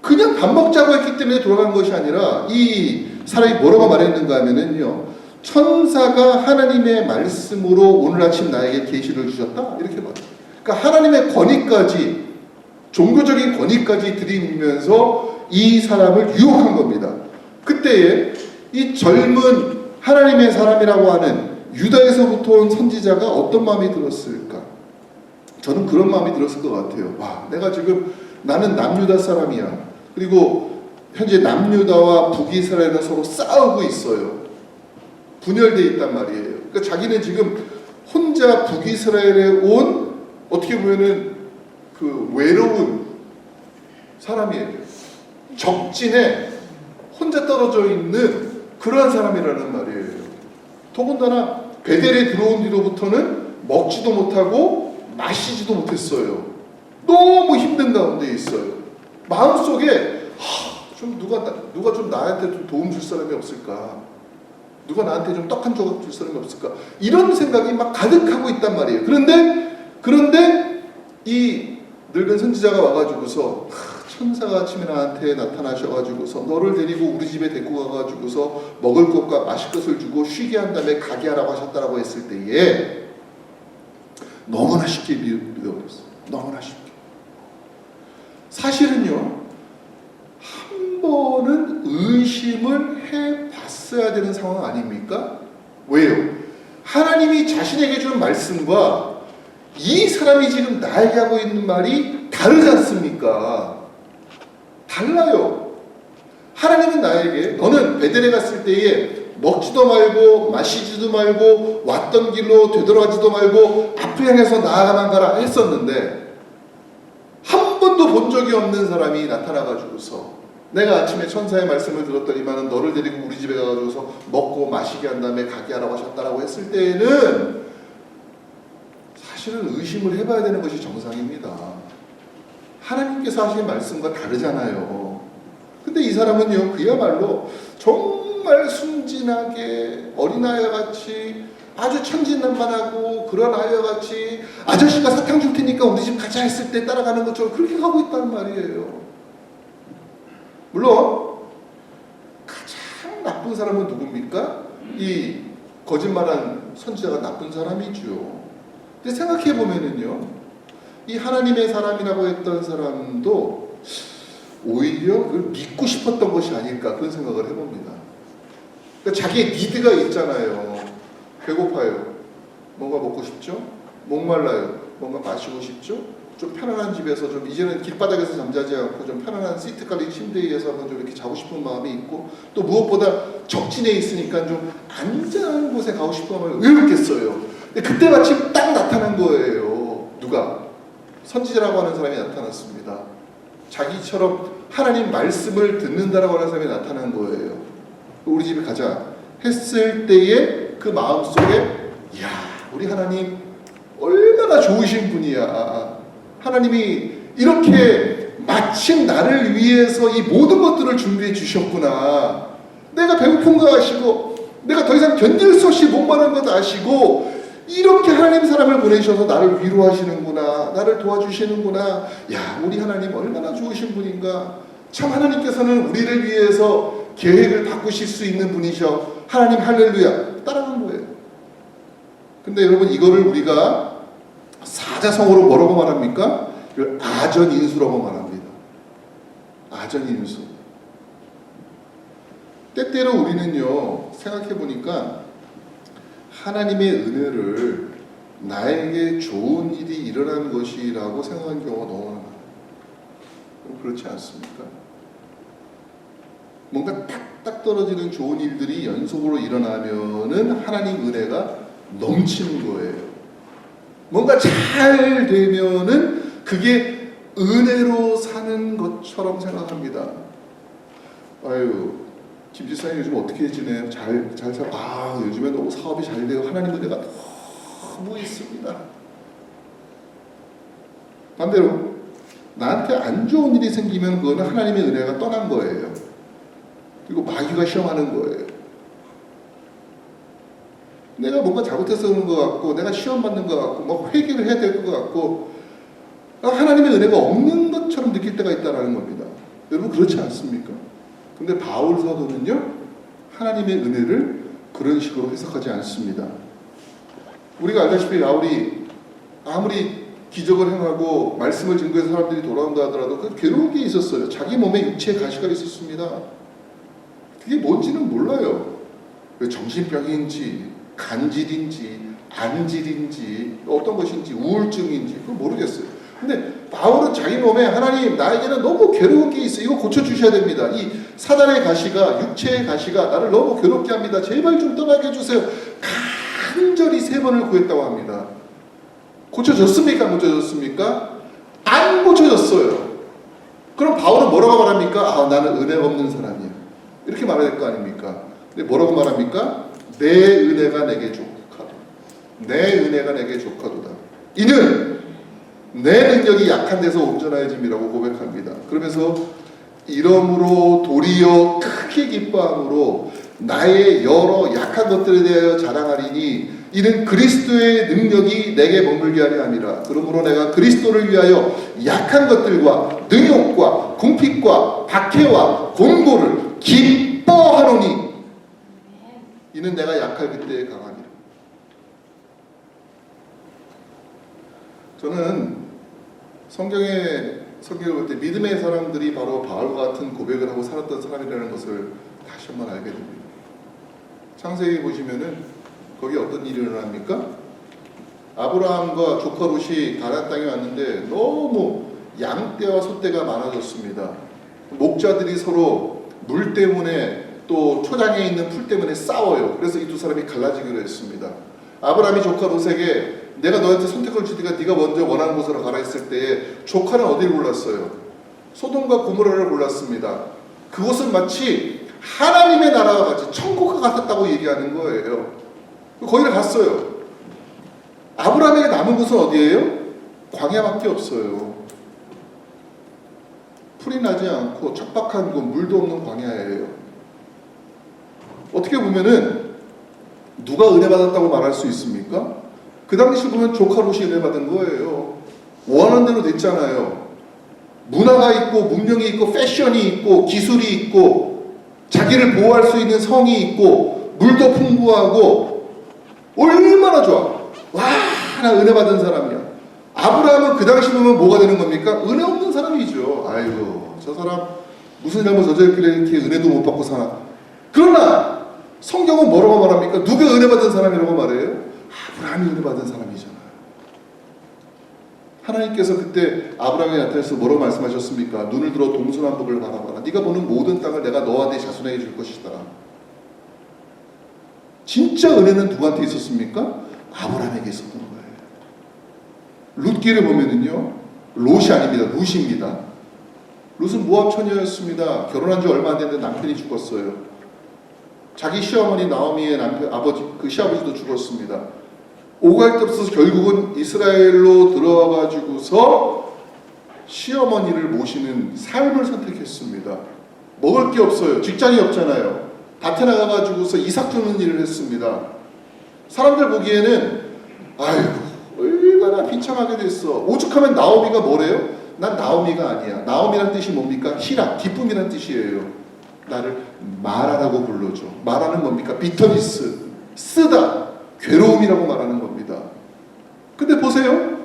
그냥 밥 먹자고 했기 때문에 돌아간 것이 아니라 이 사람이 뭐라고 말했는가 하면은요, 천사가 하나님의 말씀으로 오늘 아침 나에게 계시를 주셨다, 이렇게 말해요. 그러니까 하나님의 권위까지, 종교적인 권위까지 들이밀면서 이 사람을 유혹한 겁니다. 그때에 이 젊은 하나님의 사람이라고 하는 유다에서부터 온 선지자가 어떤 마음이 들었을까? 저는 그런 마음이 들었을 것 같아요. 와, 내가 지금, 나는 남유다 사람이야. 그리고 현재 남유다와 북이스라엘은 서로 싸우고 있어요. 분열되어 있단 말이에요. 그러니까 자기는 지금 혼자 북이스라엘에 온, 어떻게 보면은 그 외로운 사람이에요. 적진에 혼자 떨어져 있는 그러한 사람이라는 말이에요. 더군다나 베델에 들어온 뒤로부터는 먹지도 못하고 마시지도 못했어요. 너무 힘든 가운데 있어요. 마음속에 좀 누가 좀 나한테 좀 도움 줄 사람이 없을까? 누가 나한테 좀 떡 한 조각 줄 사람이 없을까? 이런 생각이 막 가득하고 있단 말이에요. 그런데 이 늙은 선지자가 와가지고서 천사가 아침에 나한테 나타나셔가지고서 너를 데리고 우리 집에 데리고 가가지고서 먹을 것과 마실 것을 주고 쉬게 한 다음에 가게 하라고 하셨다라고 했을 때에 너무나 쉽게 믿어버렸어요. 너무나 쉽게. 사실은요, 한 번은 의심을 해봤어야 되는 상황 아닙니까? 왜요? 하나님이 자신에게 준 말씀과 이 사람이 지금 나에게 하고 있는 말이 다르지 않습니까? 달라요. 하나님은 나에게 너는 베델에 갔을 때에 먹지도 말고 마시지도 말고 왔던 길로 되돌아가지도 말고 앞을 향해서 나아가만 가라 했었는데, 한 번도 본 적이 없는 사람이 나타나가지고서 내가 아침에 천사의 말씀을 들었더니만은 너를 데리고 우리 집에 가가지고서 먹고 마시게 한 다음에 가게 하라고 하셨다라고 했을 때에는 사실은 의심을 해봐야 되는 것이 정상입니다. 하나님께서 하신 말씀과 다르잖아요. 근데 이 사람은요, 그야말로 정말 순진하게 어린아이와 같이 아주 천진난만하고 그런 아이와 같이 아저씨가 사탕 줄 테니까 우리 집 가자 했을 때 따라가는 것처럼 그렇게 하고 있단 말이에요. 물론 가장 나쁜 사람은 누굽니까? 이 거짓말한 선지자가 나쁜 사람이죠. 근데 생각해 보면은요, 이 하나님의 사람이라고 했던 사람도 오히려 그걸 믿고 싶었던 것이 아닐까, 그런 생각을 해봅니다. 그러니까 자기의 니드가 있잖아요. 배고파요. 뭔가 먹고 싶죠? 목말라요. 뭔가 마시고 싶죠? 좀 편안한 집에서 좀 이제는 길바닥에서 잠자지 않고 좀 편안한 시트 깔린 침대에서 한번 좀 이렇게 자고 싶은 마음이 있고, 또 무엇보다 적진에 있으니까 좀 안전한 곳에 가고 싶은 마음이 왜 그렇겠어요? 근데 그때 마침 딱 나타난 거예요. 누가? 선지자라고 하는 사람이 나타났습니다. 자기처럼 하나님 말씀을 듣는다라고 하는 사람이 나타난 거예요. 우리 집에 가자 했을 때에 그 마음속에, 이야, 우리 하나님 얼마나 좋으신 분이야. 하나님이 이렇게 마침 나를 위해서 이 모든 것들을 준비해 주셨구나. 내가 배고픈 거 아시고 내가 더 이상 견딜 수 없이 목마른 것 아시고 이렇게 하나님 사람을 보내셔서 나를 위로하시는구나, 나를 도와주시는구나. 야, 우리 하나님 얼마나 좋으신 분인가. 참 하나님께서는 우리를 위해서 계획을 바꾸실 수 있는 분이셔. 하나님 할렐루야. 따라간 거예요. 근데 여러분, 이거를 우리가 사자성어로 뭐라고 말합니까? 이걸 아전인수라고 말합니다. 아전인수. 때때로 우리는요, 생각해보니까 하나님의 은혜를 나에게 좋은 일이 일어난 것이라고 생각하는 경우가 너무 많아요. 그렇지 않습니까? 뭔가 딱딱 떨어지는 좋은 일들이 연속으로 일어나면은 하나님 은혜가 넘치는 거예요. 뭔가 잘 되면은 그게 은혜로 사는 것처럼 생각합니다. 아유, 김 지사님 요즘 어떻게 지내요? 잘 요즘에 너무 사업이 잘 돼요. 하나님 은혜가 너무 있습니다. 반대로 나한테 안 좋은 일이 생기면 그거는 하나님의 은혜가 떠난 거예요. 그리고 마귀가 시험하는 거예요. 내가 뭔가 잘못해서 그런 것 같고, 내가 시험 받는 것 같고, 뭐 회개를 해야 될 것 같고, 하나님의 은혜가 없는 것처럼 느낄 때가 있다는 겁니다. 여러분, 그렇지 않습니까? 근데 바울 사도는요, 하나님의 은혜를 그런 식으로 해석하지 않습니다. 우리가 알다시피 바울이 아무리 기적을 행하고 말씀을 증거해서 사람들이 돌아온다 하더라도 그 괴로운 게 있었어요. 자기 몸에 육체의 가시가 있었습니다. 그게 뭔지는 몰라요. 정신병인지 간질인지 안질인지 어떤 것인지 우울증인지 그걸 모르겠어요. 근데 바울은 자기 몸에 하나님 나에게는 너무 괴로운 게 있어. 이거 고쳐주셔야 됩니다. 이 사단의 가시가 육체의 가시가 나를 너무 괴롭게 합니다. 제발 좀 떠나게 해주세요. 간절히 3번을 구했다고 합니다. 고쳐졌습니까? 못 고쳐졌습니까? 안 고쳐졌어요. 그럼 바울은 뭐라고 말합니까? 나는 은혜가 없는 사람이야. 이렇게 말해야 될 거 아닙니까? 근데 뭐라고 말합니까? 내 은혜가 내게 족하도다. 내 은혜가 내게 족하도다. 이는 내 능력이 약한 데서 온전해짐이라고 고백합니다. 그러면서 이러므로 도리어 크게 기뻐함으로 나의 여러 약한 것들에 대하여 자랑하리니 이는 그리스도의 능력이 내게 머물게 하려 함이라. 그러므로 내가 그리스도를 위하여 약한 것들과 능욕과 궁핍과 박해와 곤고를 기뻐하노니 이는 내가 약할 그때에 강함이라. 저는 성경을 볼 때 믿음의 사람들이 바로 바울과 같은 고백을 하고 살았던 사람이라는 것을 다시 한번 알게 됩니다. 창세기 보시면은 거기 어떤 일이 일어납니까? 아브라함과 조카 롯이 가나안 땅에 왔는데 너무 양떼와 소떼가 많아졌습니다. 목자들이 서로 물 때문에 또 초장에 있는 풀 때문에 싸워요. 그래서 이 두 사람이 갈라지기로 했습니다. 아브라함이 조카 롯에게 내가 너한테 선택을 주니까 네가 먼저 원하는 곳으로 가라 했을 때에 조카는 어디를 골랐어요? 소돔과 고모라를 골랐습니다. 그곳은 마치 하나님의 나라와 같이 천국과 같았다고 얘기하는 거예요. 거기를 갔어요. 아브라함에게 남은 곳은 어디예요? 광야밖에 없어요. 풀이 나지 않고 척박한 곳, 물도 없는 광야예요. 어떻게 보면은 누가 은혜 받았다고 말할 수 있습니까? 그 당시 보면 조카 롯이 은혜 받은 거예요. 원하는 대로 됐잖아요. 문화가 있고 문명이 있고 패션이 있고 기술이 있고 자기를 보호할 수 있는 성이 있고 물도 풍부하고 얼마나 좋아. 와, 나 은혜 받은 사람이야. 아브라함은 그 당시 보면 뭐가 되는 겁니까? 은혜 없는 사람이죠. 아이고, 저 사람 무슨 잘못 저질렀길래 이렇게 은혜도 못 받고 사나. 그러나 성경은 뭐라고 말합니까? 누가 은혜 받은 사람이라고 말해요? 아브라함이 은혜 받은 사람이잖아요. 하나님께서 그때 아브라함에 나타나서 뭐라고 말씀하셨습니까? 눈을 들어 동서남북을 바라봐라. 네가 보는 모든 땅을 내가 너와 네 자손에게 줄 것이다. 진짜 은혜는 누구한테 있었습니까? 아브라함에게 있었던 거예요. 룻기를 보면은요, 롯이 아닙니다. 룻입니다. 룻은 모압 처녀였습니다. 결혼한 지 얼마 안 됐는데 남편이 죽었어요. 자기 시어머니 나오미의 남편, 아버지, 그 시아버지도 죽었습니다. 오갈 데 없어서 결국은 이스라엘로 들어와가지고서 시어머니를 모시는 삶을 선택했습니다. 먹을 게 없어요. 직장이 없잖아요. 밭에 나가가지고서 이삭 주는 일을 했습니다. 사람들 보기에는 아이고 얼마나 비참하게 됐어. 오죽하면 나오미가 뭐래요? 난 나오미가 아니야. 나오미란 뜻이 뭡니까? 희락, 기쁨이란 뜻이에요. 나를 마라라고 불러줘. 마라는 뭡니까? 비터니스, 쓰다, 괴로움이라고 말하는 겁니다. 근데 보세요.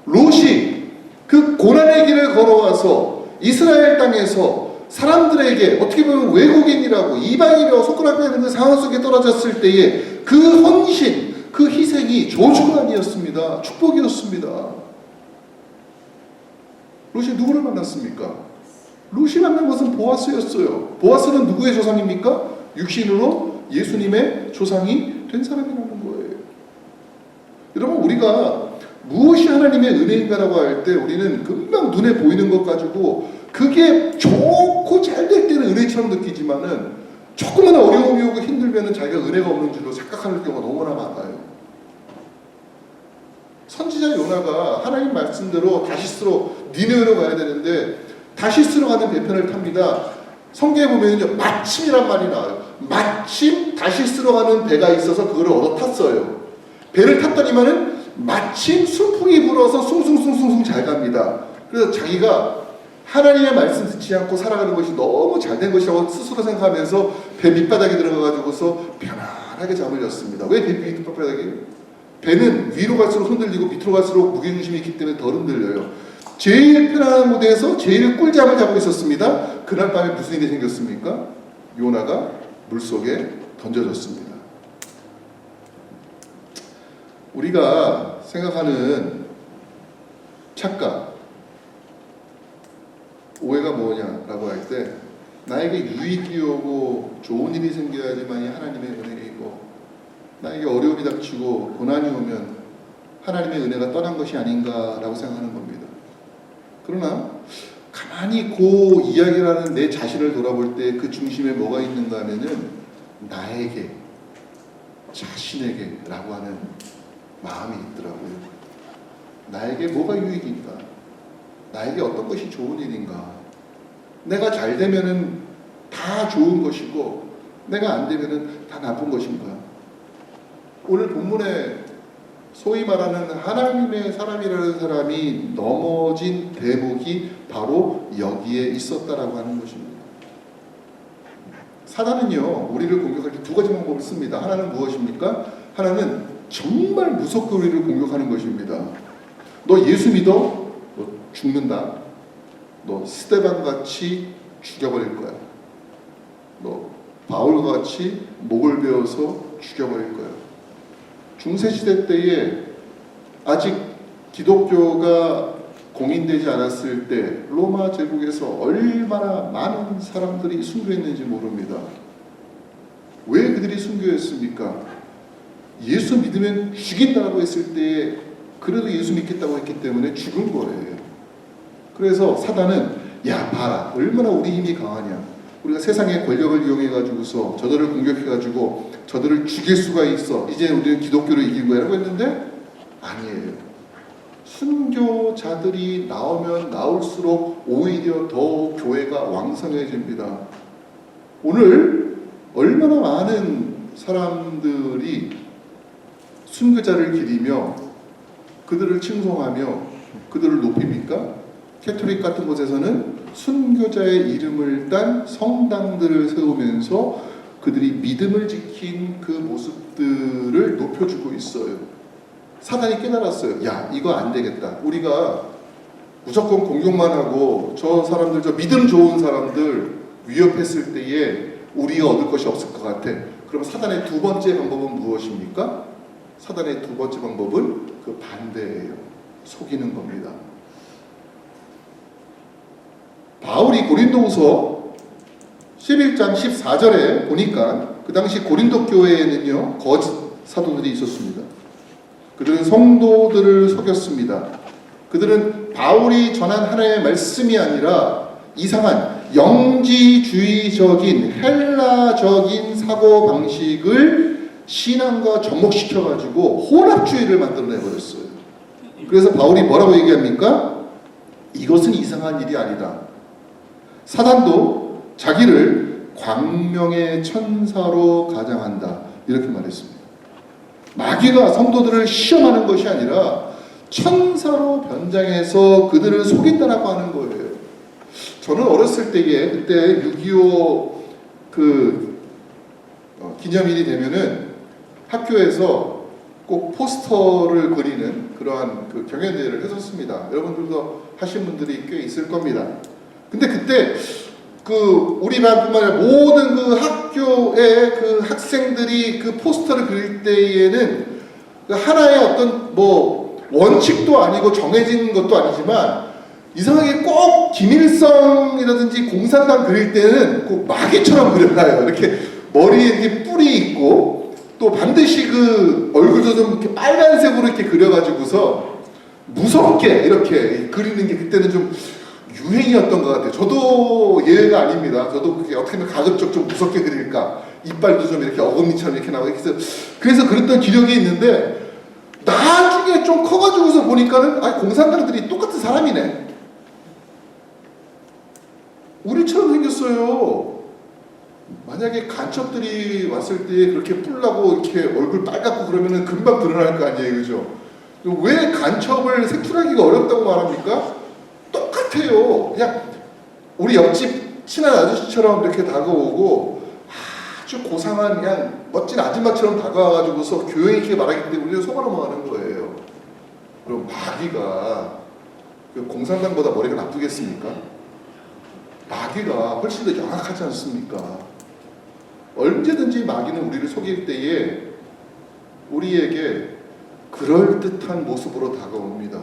롯이 그 고난의 길을 걸어와서 이스라엘 땅에서 사람들에게 어떻게 보면 외국인이라고 이방인이라고 손가락질하는 그 상황 속에 떨어졌을 때에 그 헌신, 그 희생이 저주가 아니었습니다. 축복이었습니다. 롯이 누구를 만났습니까? 롯이 만난 것은 보아스였어요. 보아스는 누구의 조상입니까? 육신으로 예수님의 조상이 된 사람이라는 거예요. 여러분, 우리가 무엇이 하나님의 은혜인가라고 할 때 우리는 금방 눈에 보이는 것 가지고 그게 좋고 잘 될 때는 은혜처럼 느끼지만은 조금만 어려움이 오고 힘들면은 자기가 은혜가 없는 줄로 착각하는 경우가 너무나 많아요. 선지자 요나가 하나님 말씀대로 다시스로 니느웨로 가야 되는데 다시스로 가는 배편을 탑니다. 성경에 보면요, 마침이란 말이 나와요. 마침 다시스로 가는 배가 있어서 그걸 얻어 탔어요. 배를 탔더니만은 마침 순풍이 불어서 숭숭숭숭 잘 갑니다. 그래서 자기가 하나님의 말씀 듣지 않고 살아가는 것이 너무 잘된 것이라고 스스로 생각하면서 배 밑바닥에 들어가가지고서 편안하게 잠을 잤습니다. 왜 배 밑바닥에? 배는 위로 갈수록 흔들리고 밑으로 갈수록 무게중심이 있기 때문에 덜 흔들려요. 제일 편안한 무대에서 제일 꿀잠을 자고 있었습니다. 그날 밤에 무슨 일이 생겼습니까? 요나가 물속에 던져졌습니다. 우리가 생각하는 착각, 오해가 뭐냐라고 할 때 나에게 유익이 오고 좋은 일이 생겨야지만이 하나님의 은혜이고 나에게 어려움이 닥치고 고난이 오면 하나님의 은혜가 떠난 것이 아닌가라고 생각하는 겁니다. 그러나 가만히 그 이야기를 하는 내 자신을 돌아볼 때 그 중심에 뭐가 있는가 하면은 나에게, 자신에게 라고 하는 마음이 있더라고요. 나에게 뭐가 유익인가? 나에게 어떤 것이 좋은 일인가? 내가 잘 되면은 다 좋은 것이고 내가 안 되면은 다 나쁜 것인가? 오늘 본문에 소위 말하는 하나님의 사람이라는 사람이 넘어진 대목이 바로 여기에 있었다라고 하는 것입니다. 사단은요, 우리를 공격할 때 두 가지 방법을 씁니다. 하나는 무엇입니까? 하나는 정말 무섭게 우리를 공격하는 것입니다. 너 예수 믿어? 너 죽는다. 너 스데반같이 죽여버릴 거야. 너 바울같이 목을 베어서 죽여버릴 거야. 중세시대 때에 아직 기독교가 공인되지 않았을 때 로마 제국에서 얼마나 많은 사람들이 순교했는지 모릅니다. 왜 그들이 순교했습니까? 예수 믿으면 죽인다고 했을 때 그래도 예수 믿겠다고 했기 때문에 죽은 거예요. 그래서 사단은 야 봐라 얼마나 우리 힘이 강하냐. 우리가 세상의 권력을 이용해가지고서 저들을 공격해가지고 저들을 죽일 수가 있어. 이제 우리는 기독교를 이긴 거야 라고 했는데 아니에요. 순교자들이 나오면 나올수록 오히려 더 교회가 왕성해집니다. 오늘 얼마나 많은 사람들이 순교자를 기리며 그들을 칭송하며 그들을 높입니까? 캐톨릭 같은 곳에서는 순교자의 이름을 딴 성당들을 세우면서 그들이 믿음을 지킨 그 모습들을 높여주고 있어요. 사단이 깨달았어요. 야, 이거 안 되겠다. 우리가 무조건 공격만 하고 저 사람들, 저 믿음 좋은 사람들 위협했을 때에 우리가 얻을 것이 없을 것 같아. 그럼 사단의 두 번째 방법은 무엇입니까? 사단의 두 번째 방법은 그 반대예요. 속이는 겁니다. 바울이 고린도후서 11장 14절에 보니까 그 당시 고린도 교회에는요 거짓 사도들이 있었습니다. 그들은 성도들을 속였습니다. 그들은 바울이 전한 하나님의 말씀이 아니라 이상한 영지주의적인 헬라적인 사고방식을 신앙과 접목시켜가지고 혼합주의를 만들어내버렸어요. 그래서 바울이 뭐라고 얘기합니까? 이것은 이상한 일이 아니다. 사단도 자기를 광명의 천사로 가장한다 이렇게 말했습니다. 마귀가 성도들을 시험하는 것이 아니라 천사로 변장해서 그들을 속인다라고 하는 거예요. 저는 어렸을 때에 그때 6.25 기념일이 되면은 학교에서 꼭 포스터를 그리는 그러한 경연대회를 했었습니다. 여러분들도 하신 분들이 꽤 있을 겁니다. 근데 그때 우리 반뿐만 아니라 모든 학교의 학생들이 포스터를 그릴 때에는 하나의 어떤 원칙도 아니고 정해진 것도 아니지만 이상하게 꼭 김일성이라든지 공산당 그릴 때는 꼭 마귀처럼 그려놔요. 이렇게 머리에 이렇게 뿔이 있고 또 반드시 얼굴도 좀 이렇게 빨간색으로 이렇게 그려가지고서 무섭게 이렇게 그리는 게 그때는 좀 유행이었던 것 같아요. 저도 예외가 아닙니다. 저도 그게 어떻게 하면 가급적 좀 무섭게 그릴까, 이빨도 좀 이렇게 어금니처럼 이렇게 나오고 그래서 그랬던 기력이 있는데 나중에 좀 커가지고서 보니까는 공산당들이 똑같은 사람이네. 우리처럼 생겼어요. 만약에 간첩들이 왔을 때 그렇게 뿔나고 이렇게 얼굴 빨갛고 그러면은 금방 드러날 거 아니에요, 그죠? 왜 간첩을 색출하기가 어렵다고 말합니까? 똑같아요. 그냥 우리 옆집 친한 아저씨처럼 이렇게 다가오고 아주 고상한 그냥 멋진 아줌마처럼 다가와가지고서 교회 있게 말하기 때문에 우리가 속아 넘어가는 거예요. 그럼 마귀가 공산당보다 머리가 나쁘겠습니까? 마귀가 훨씬 더 영악하지 않습니까? 언제든지 마귀는 우리를 속일 때에 우리에게 그럴듯한 모습으로 다가옵니다.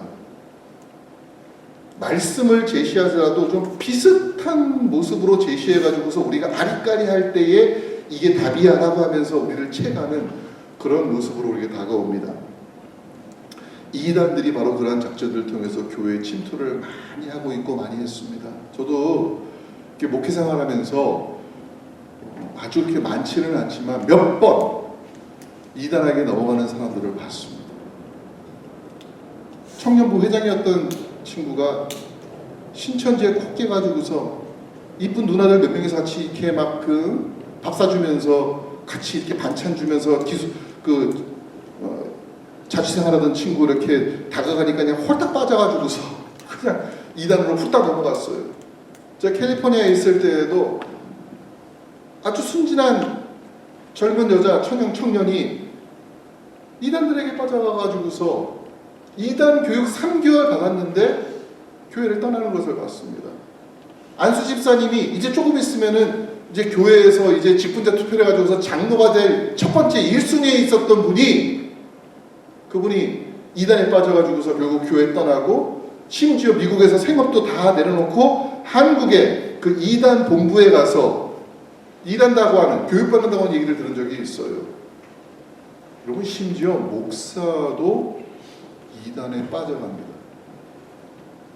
말씀을 제시하더라도 좀 비슷한 모습으로 제시해가지고서 우리가 아리까리할 때에 이게 답이야 라고 하면서 우리를 채가는 그런 모습으로 우리에게 다가옵니다. 이단들이 바로 그러한 작전들을 통해서 교회에 침투를 많이 하고 있고 많이 했습니다. 저도 이렇게 목회 생활하면서 아주 그렇게 많지는 않지만 몇 번 이단에게 넘어가는 사람들을 봤습니다. 청년부 회장이었던 친구가 신천지에 콕 깨가지고서 이쁜 누나들 몇 명이서 같이 이렇게 막 밥 사주면서 같이 이렇게 반찬 주면서 자취생활하던 친구 이렇게 다가가니까 그냥 홀딱 빠져가지고서 그냥 이단으로 훌딱 넘어갔어요. 제가 캘리포니아에 있을 때에도 아주 순진한 젊은 여자 청년이 이단들에게 빠져가가지고서 이단 교육 3개월 받았는데 교회를 떠나는 것을 봤습니다. 안수 집사님이 이제 조금 있으면은 이제 교회에서 이제 직분자 투표를 해가지고서 장로가 될 첫 번째 1순위에 있었던 분이 그분이 이단에 빠져가지고서 결국 교회 떠나고 심지어 미국에서 생업도 다 내려놓고 한국의 이단 본부에 가서 이단다고 하는 교육받는다고 하는 얘기를 들은 적이 있어요. 여러분 심지어 목사도 이단에 빠져갑니다.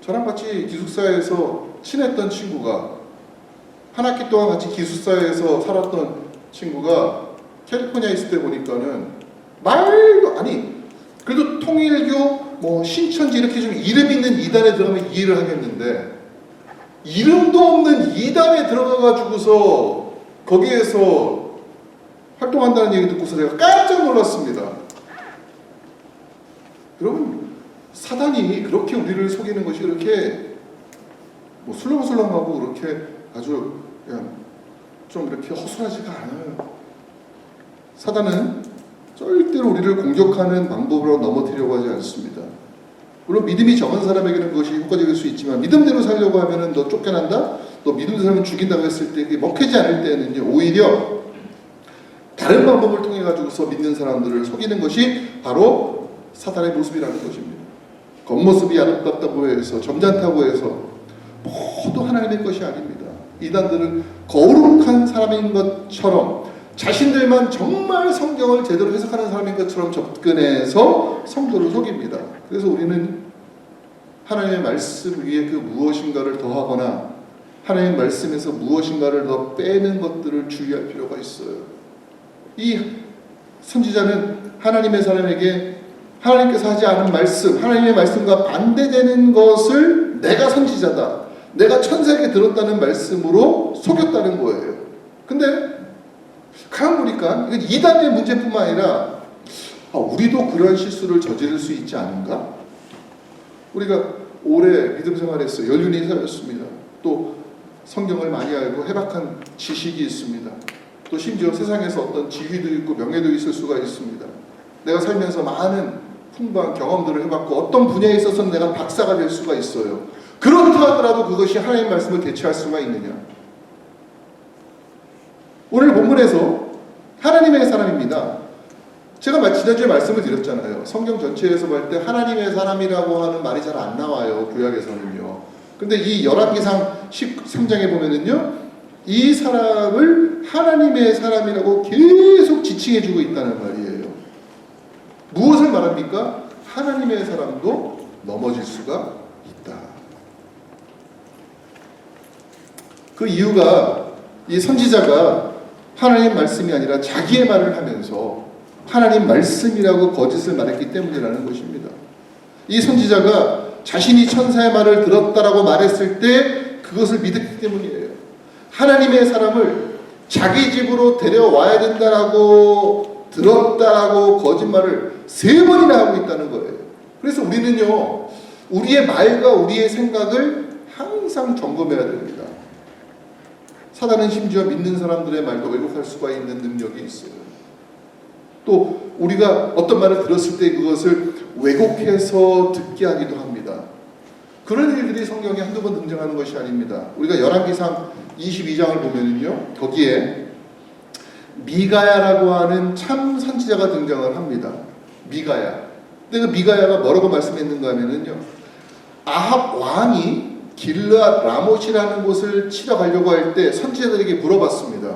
저랑 같이 기숙사에서 친했던 친구가 한 학기 동안 같이 기숙사에서 살았던 친구가 캘리포니아에 있을 때 보니까는 말도 그래도 통일교 신천지 이렇게 좀 이름 있는 이단에 들어가면 이해를 하겠는데 이름도 없는 이단에 들어가가지고서 거기에서 활동한다는 얘기 듣고서 제가 깜짝 놀랐습니다. 여러분 사단이 그렇게 우리를 속이는 것이 그렇게 술렁술렁하고 그렇게 아주 그냥 좀 이렇게 허술하지가 않아요. 사단은 절대로 우리를 공격하는 방법으로 넘어뜨리려고 하지 않습니다. 물론 믿음이 적은 사람에게는 그것이 효과적일 수 있지만 믿음대로 살려고 하면은 너 쫓겨난다? 너 믿음대로 살면 죽인다고 했을 때 그게 먹히지 않을 때는요 오히려 다른 방법을 통해 가지고서 믿는 사람들을 속이는 것이 바로 사단의 모습이라는 것입니다. 겉모습이 아름답다고 해서 점잖다고 해서 모두 하나님의 것이 아닙니다. 이단들은 거룩한 사람인 것처럼 자신들만 정말 성경을 제대로 해석하는 사람인 것처럼 접근해서 성도를 속입니다. 그래서 우리는 하나님의 말씀 위에 무엇인가를 더하거나 하나님의 말씀에서 무엇인가를 더 빼는 것들을 주의할 필요가 있어요. 이 선지자는 하나님의 사람에게 하나님께서 하지 않은 말씀, 하나님의 말씀과 반대되는 것을 내가 선지자다, 내가 천사에게 들었다는 말씀으로 속였다는 거예요. 근데 가만 보니까 이건 이단의 문제뿐만 아니라 우리도 그런 실수를 저지를 수 있지 않은가? 우리가 오래 믿음 생활했어요. 연륜이 쌓였습니다. 또 성경을 많이 알고 해박한 지식이 있습니다. 또 심지어 세상에서 어떤 지위도 있고 명예도 있을 수가 있습니다. 내가 살면서 많은 풍부한 경험들을 해봤고 어떤 분야에 있어서는 내가 박사가 될 수가 있어요. 그렇다 하더라도 그것이 하나님의 말씀을 대체할 수가 있느냐? 오늘 본문에서 하나님의 사람입니다. 제가 지난주에 말씀을 드렸잖아요. 성경 전체에서 볼 때 하나님의 사람이라고 하는 말이 잘 안 나와요. 구약에서는요. 근데 이 열왕기상 13장에 보면은요, 이 사람을 하나님의 사람이라고 계속 지칭해주고 있다는 말이에요. 무엇을 말합니까? 하나님의 사람도 넘어질 수가 있다. 그 이유가 이 선지자가 하나님 말씀이 아니라 자기의 말을 하면서 하나님 말씀이라고 거짓을 말했기 때문이라는 것입니다. 이 선지자가 자신이 천사의 말을 들었다라고 말했을 때 그것을 믿었기 때문이에요. 하나님의 사람을 자기 집으로 데려와야 된다라고 들었다라고 거짓말을 3번이나 하고 있다는 거예요. 그래서 우리는요, 우리의 말과 우리의 생각을 항상 점검해야 됩니다. 사단은 심지어 믿는 사람들의 말도 왜곡할 수가 있는 능력이 있어요. 또 우리가 어떤 말을 들었을 때 그것을 왜곡해서 듣게 하기도 합니다. 그런 일들이 성경에 한두 번 등장하는 것이 아닙니다. 우리가 열왕기상 22장을 보면은요, 거기에 미가야라고 하는 참 선지자가 등장을 합니다. 미가야. 근데 그 미가야가 뭐라고 말씀했는가 하면은요, 아합 왕이 길르앗 라못이라는 곳을 치러 가려고 할 때 선지자들에게 물어봤습니다.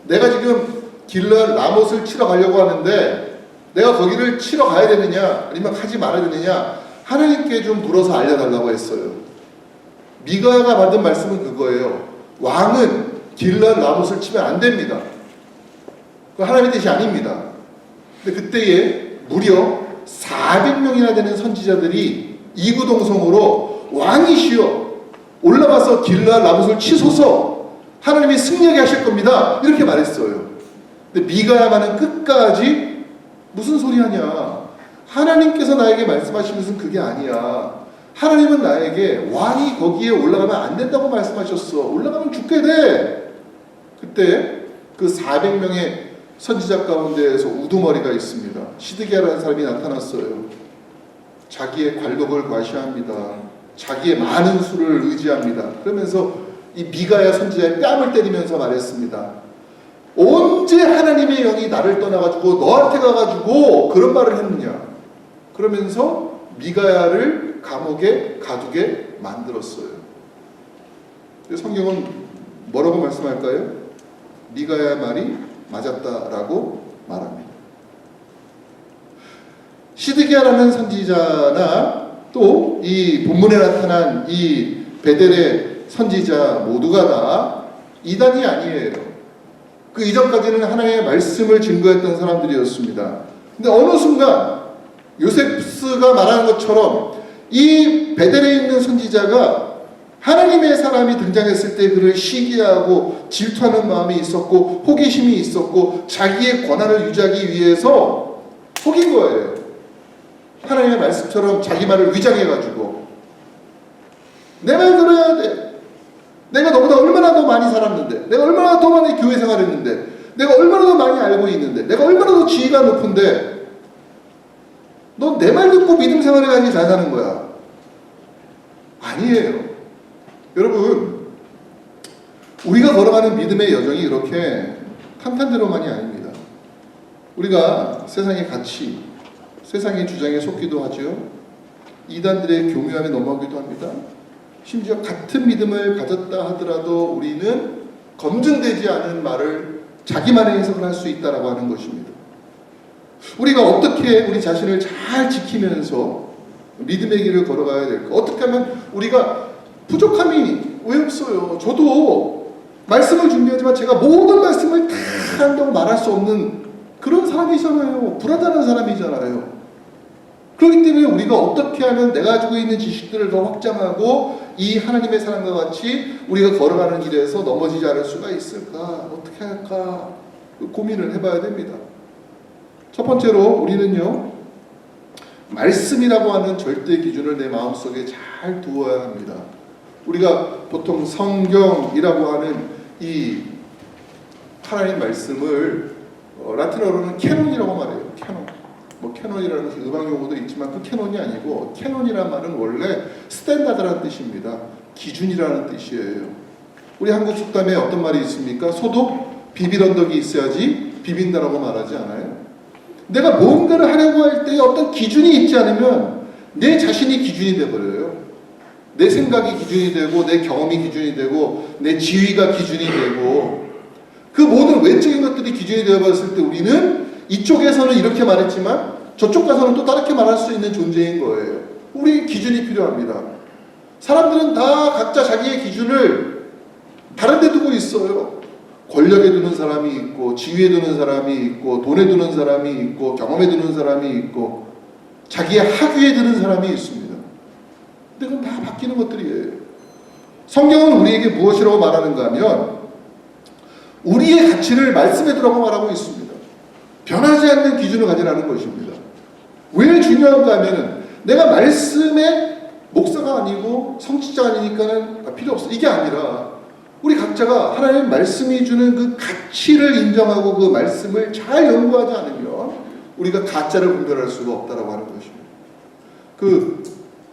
내가 지금 길르앗 라못을 치러 가려고 하는데 내가 거기를 치러 가야 되느냐 아니면 가지 말아야 되느냐 하나님께 좀 물어서 알려달라고 했어요. 미가야가 받은 말씀은 그거예요. 왕은 길르앗 라못을 치면 안 됩니다. 그 하나님의 뜻이 아닙니다. 근데 그때에 무려 400명이나 되는 선지자들이 이구동성으로 왕이시여 올라가서 길르앗 라못을 치소서 하나님이 승리하게 하실 겁니다. 이렇게 말했어요. 근데 미가야만은 끝까지 무슨 소리 하냐. 하나님께서 나에게 말씀하신 것은 그게 아니야. 하나님은 나에게 왕이 거기에 올라가면 안 된다고 말씀하셨어. 올라가면 죽게 돼. 그때 그 400명의 선지자 가운데에서 우두머리가 있습니다. 시드기야라는 사람이 나타났어요. 자기의 관록을 과시합니다. 자기의 많은 수를 의지합니다. 그러면서 이 미가야 선지자의 뺨을 때리면서 말했습니다. 언제 하나님의 영이 나를 떠나가지고 너한테 가가지고 그런 말을 했느냐. 그러면서 미가야를 감옥에 가두게 만들었어요. 성경은 뭐라고 말씀할까요? 미가야의 말이 맞았다라고 말합니다. 시드기야라는 선지자나 또 이 본문에 나타난 이 베델의 선지자 모두가 다 이단이 아니에요. 그 이전까지는 하나님의 말씀을 증거했던 사람들이었습니다. 근데 어느 순간 요세프스가 말하는 것처럼 이 베델에 있는 선지자가 하나님의 사람이 등장했을 때 그를 시기하고 질투하는 마음이 있었고 호기심이 있었고 자기의 권한을 유지하기 위해서 속인 거예요. 하나님의 말씀처럼 자기 말을 위장해가지고 내 말 들어야 돼. 내가 너보다 얼마나 더 많이 살았는데, 내가 얼마나 더 많이 교회 생활했는데, 내가 얼마나 더 많이 알고 있는데, 내가 얼마나 더 지위가 높은데 너 내 말 듣고 믿음 생활해야지 잘 사는 거야. 아니에요. 여러분, 우리가 걸어가는 믿음의 여정이 그렇게 탄탄대로만이 아닙니다. 우리가 세상의 가치, 세상의 주장에 속기도 하죠. 이단들의 교묘함에 넘어가기도 합니다. 심지어 같은 믿음을 가졌다 하더라도 우리는 검증되지 않은 말을 자기만의 해석을 할 수 있다라고 하는 것입니다. 우리가 어떻게 우리 자신을 잘 지키면서 믿음의 길을 걸어가야 될까? 어떻게 하면 우리가 부족함이 왜 없어요? 저도 말씀을 준비하지만 제가 모든 말씀을 다 한다고 말할 수 없는 그런 사람이잖아요. 불안하는 사람이잖아요. 그렇기 때문에 우리가 어떻게 하면 내가 가지고 있는 지식들을 더 확장하고 이 하나님의 사랑과 같이 우리가 걸어가는 길에서 넘어지지 않을 수가 있을까? 어떻게 할까? 고민을 해봐야 됩니다. 첫 번째로 우리는요, 말씀이라고 하는 절대 기준을 내 마음속에 잘 두어야 합니다. 우리가 보통 성경이라고 하는 이 하나님 말씀을 라틴어로는 캐논이라고 말해요. 캐논. 뭐 캐논이라는 음악 용어도 있지만 그 캐논이 아니고, 캐논이란 말은 원래 스탠다드라는 뜻입니다. 기준이라는 뜻이에요. 우리 한국 속담에 어떤 말이 있습니까? 소도 비빌언덕이 있어야지 비빈다라고 말하지 않아요? 내가 뭔가를 하려고 할 때 어떤 기준이 있지 않으면 내 자신이 기준이 되어버려요. 내 생각이 기준이 되고, 내 경험이 기준이 되고, 내 지위가 기준이 되고, 그 모든 외적인 것들이 기준이 되어버렸을 때 우리는 이쪽에서는 이렇게 말했지만 저쪽 가서는 또 다르게 말할 수 있는 존재인 거예요. 우리 기준이 필요합니다. 사람들은 다 각자 자기의 기준을 다른 데 두고 있어요. 권력에 두는 사람이 있고, 지위에 두는 사람이 있고, 돈에 두는 사람이 있고, 경험에 두는 사람이 있고, 자기의 학위에 두는 사람이 있습니다. 근데 그건 다 바뀌는 것들이에요. 성경은 우리에게 무엇이라고 말하는가 하면 우리의 가치를 말씀에 두라고 말하고 있습니다. 변하지 않는 기준을 가지라는 것입니다. 왜 중요한가 하면 내가 말씀의 목사가 아니고 성직자가 아니니까는 필요 없어, 이게 아니라 우리 각자가 하나님 말씀이 주는 그 가치를 인정하고 그 말씀을 잘 연구하지 않으면 우리가 가짜를 분별할 수가 없다라고 하는 것입니다.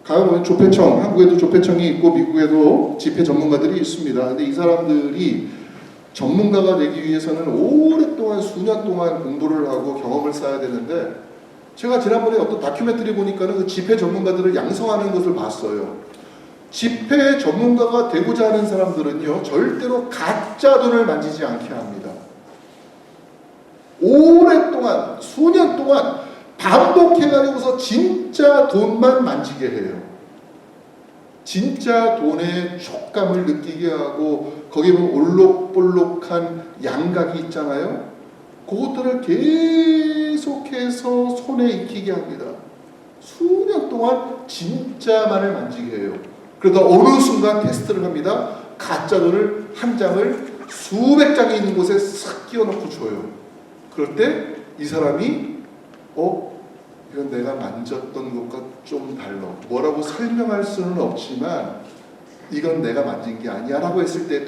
가보면 조폐청, 한국에도 조폐청이 있고 미국에도 집회 전문가들이 있습니다. 근데 이 사람들이 전문가가 되기 위해서는 오랫동안 수년 동안 공부를 하고 경험을 쌓아야 되는데, 제가 지난번에 어떤 다큐멘터리 보니까는 그 집회 전문가들을 양성하는 것을 봤어요. 집회 전문가가 되고자 하는 사람들은요, 절대로 가짜 돈을 만지지 않게 합니다. 오랫동안, 수년 동안 반복해가지고서 진짜 돈만 만지게 해요. 진짜 돈의 촉감을 느끼게 하고, 거기에 보면 올록볼록한 양각이 있잖아요. 그것들을 계속해서 손에 익히게 합니다. 수년 동안 진짜만을 만지게 해요. 그러다 어느 순간 테스트를 합니다. 가짜 돈을 한 장을 수백 장이 있는 곳에 싹 끼워놓고 줘요. 그럴 때 이 사람이 이건 내가 만졌던 것과 좀 달라. 뭐라고 설명할 수는 없지만 이건 내가 만진 게 아니야 라고 했을 때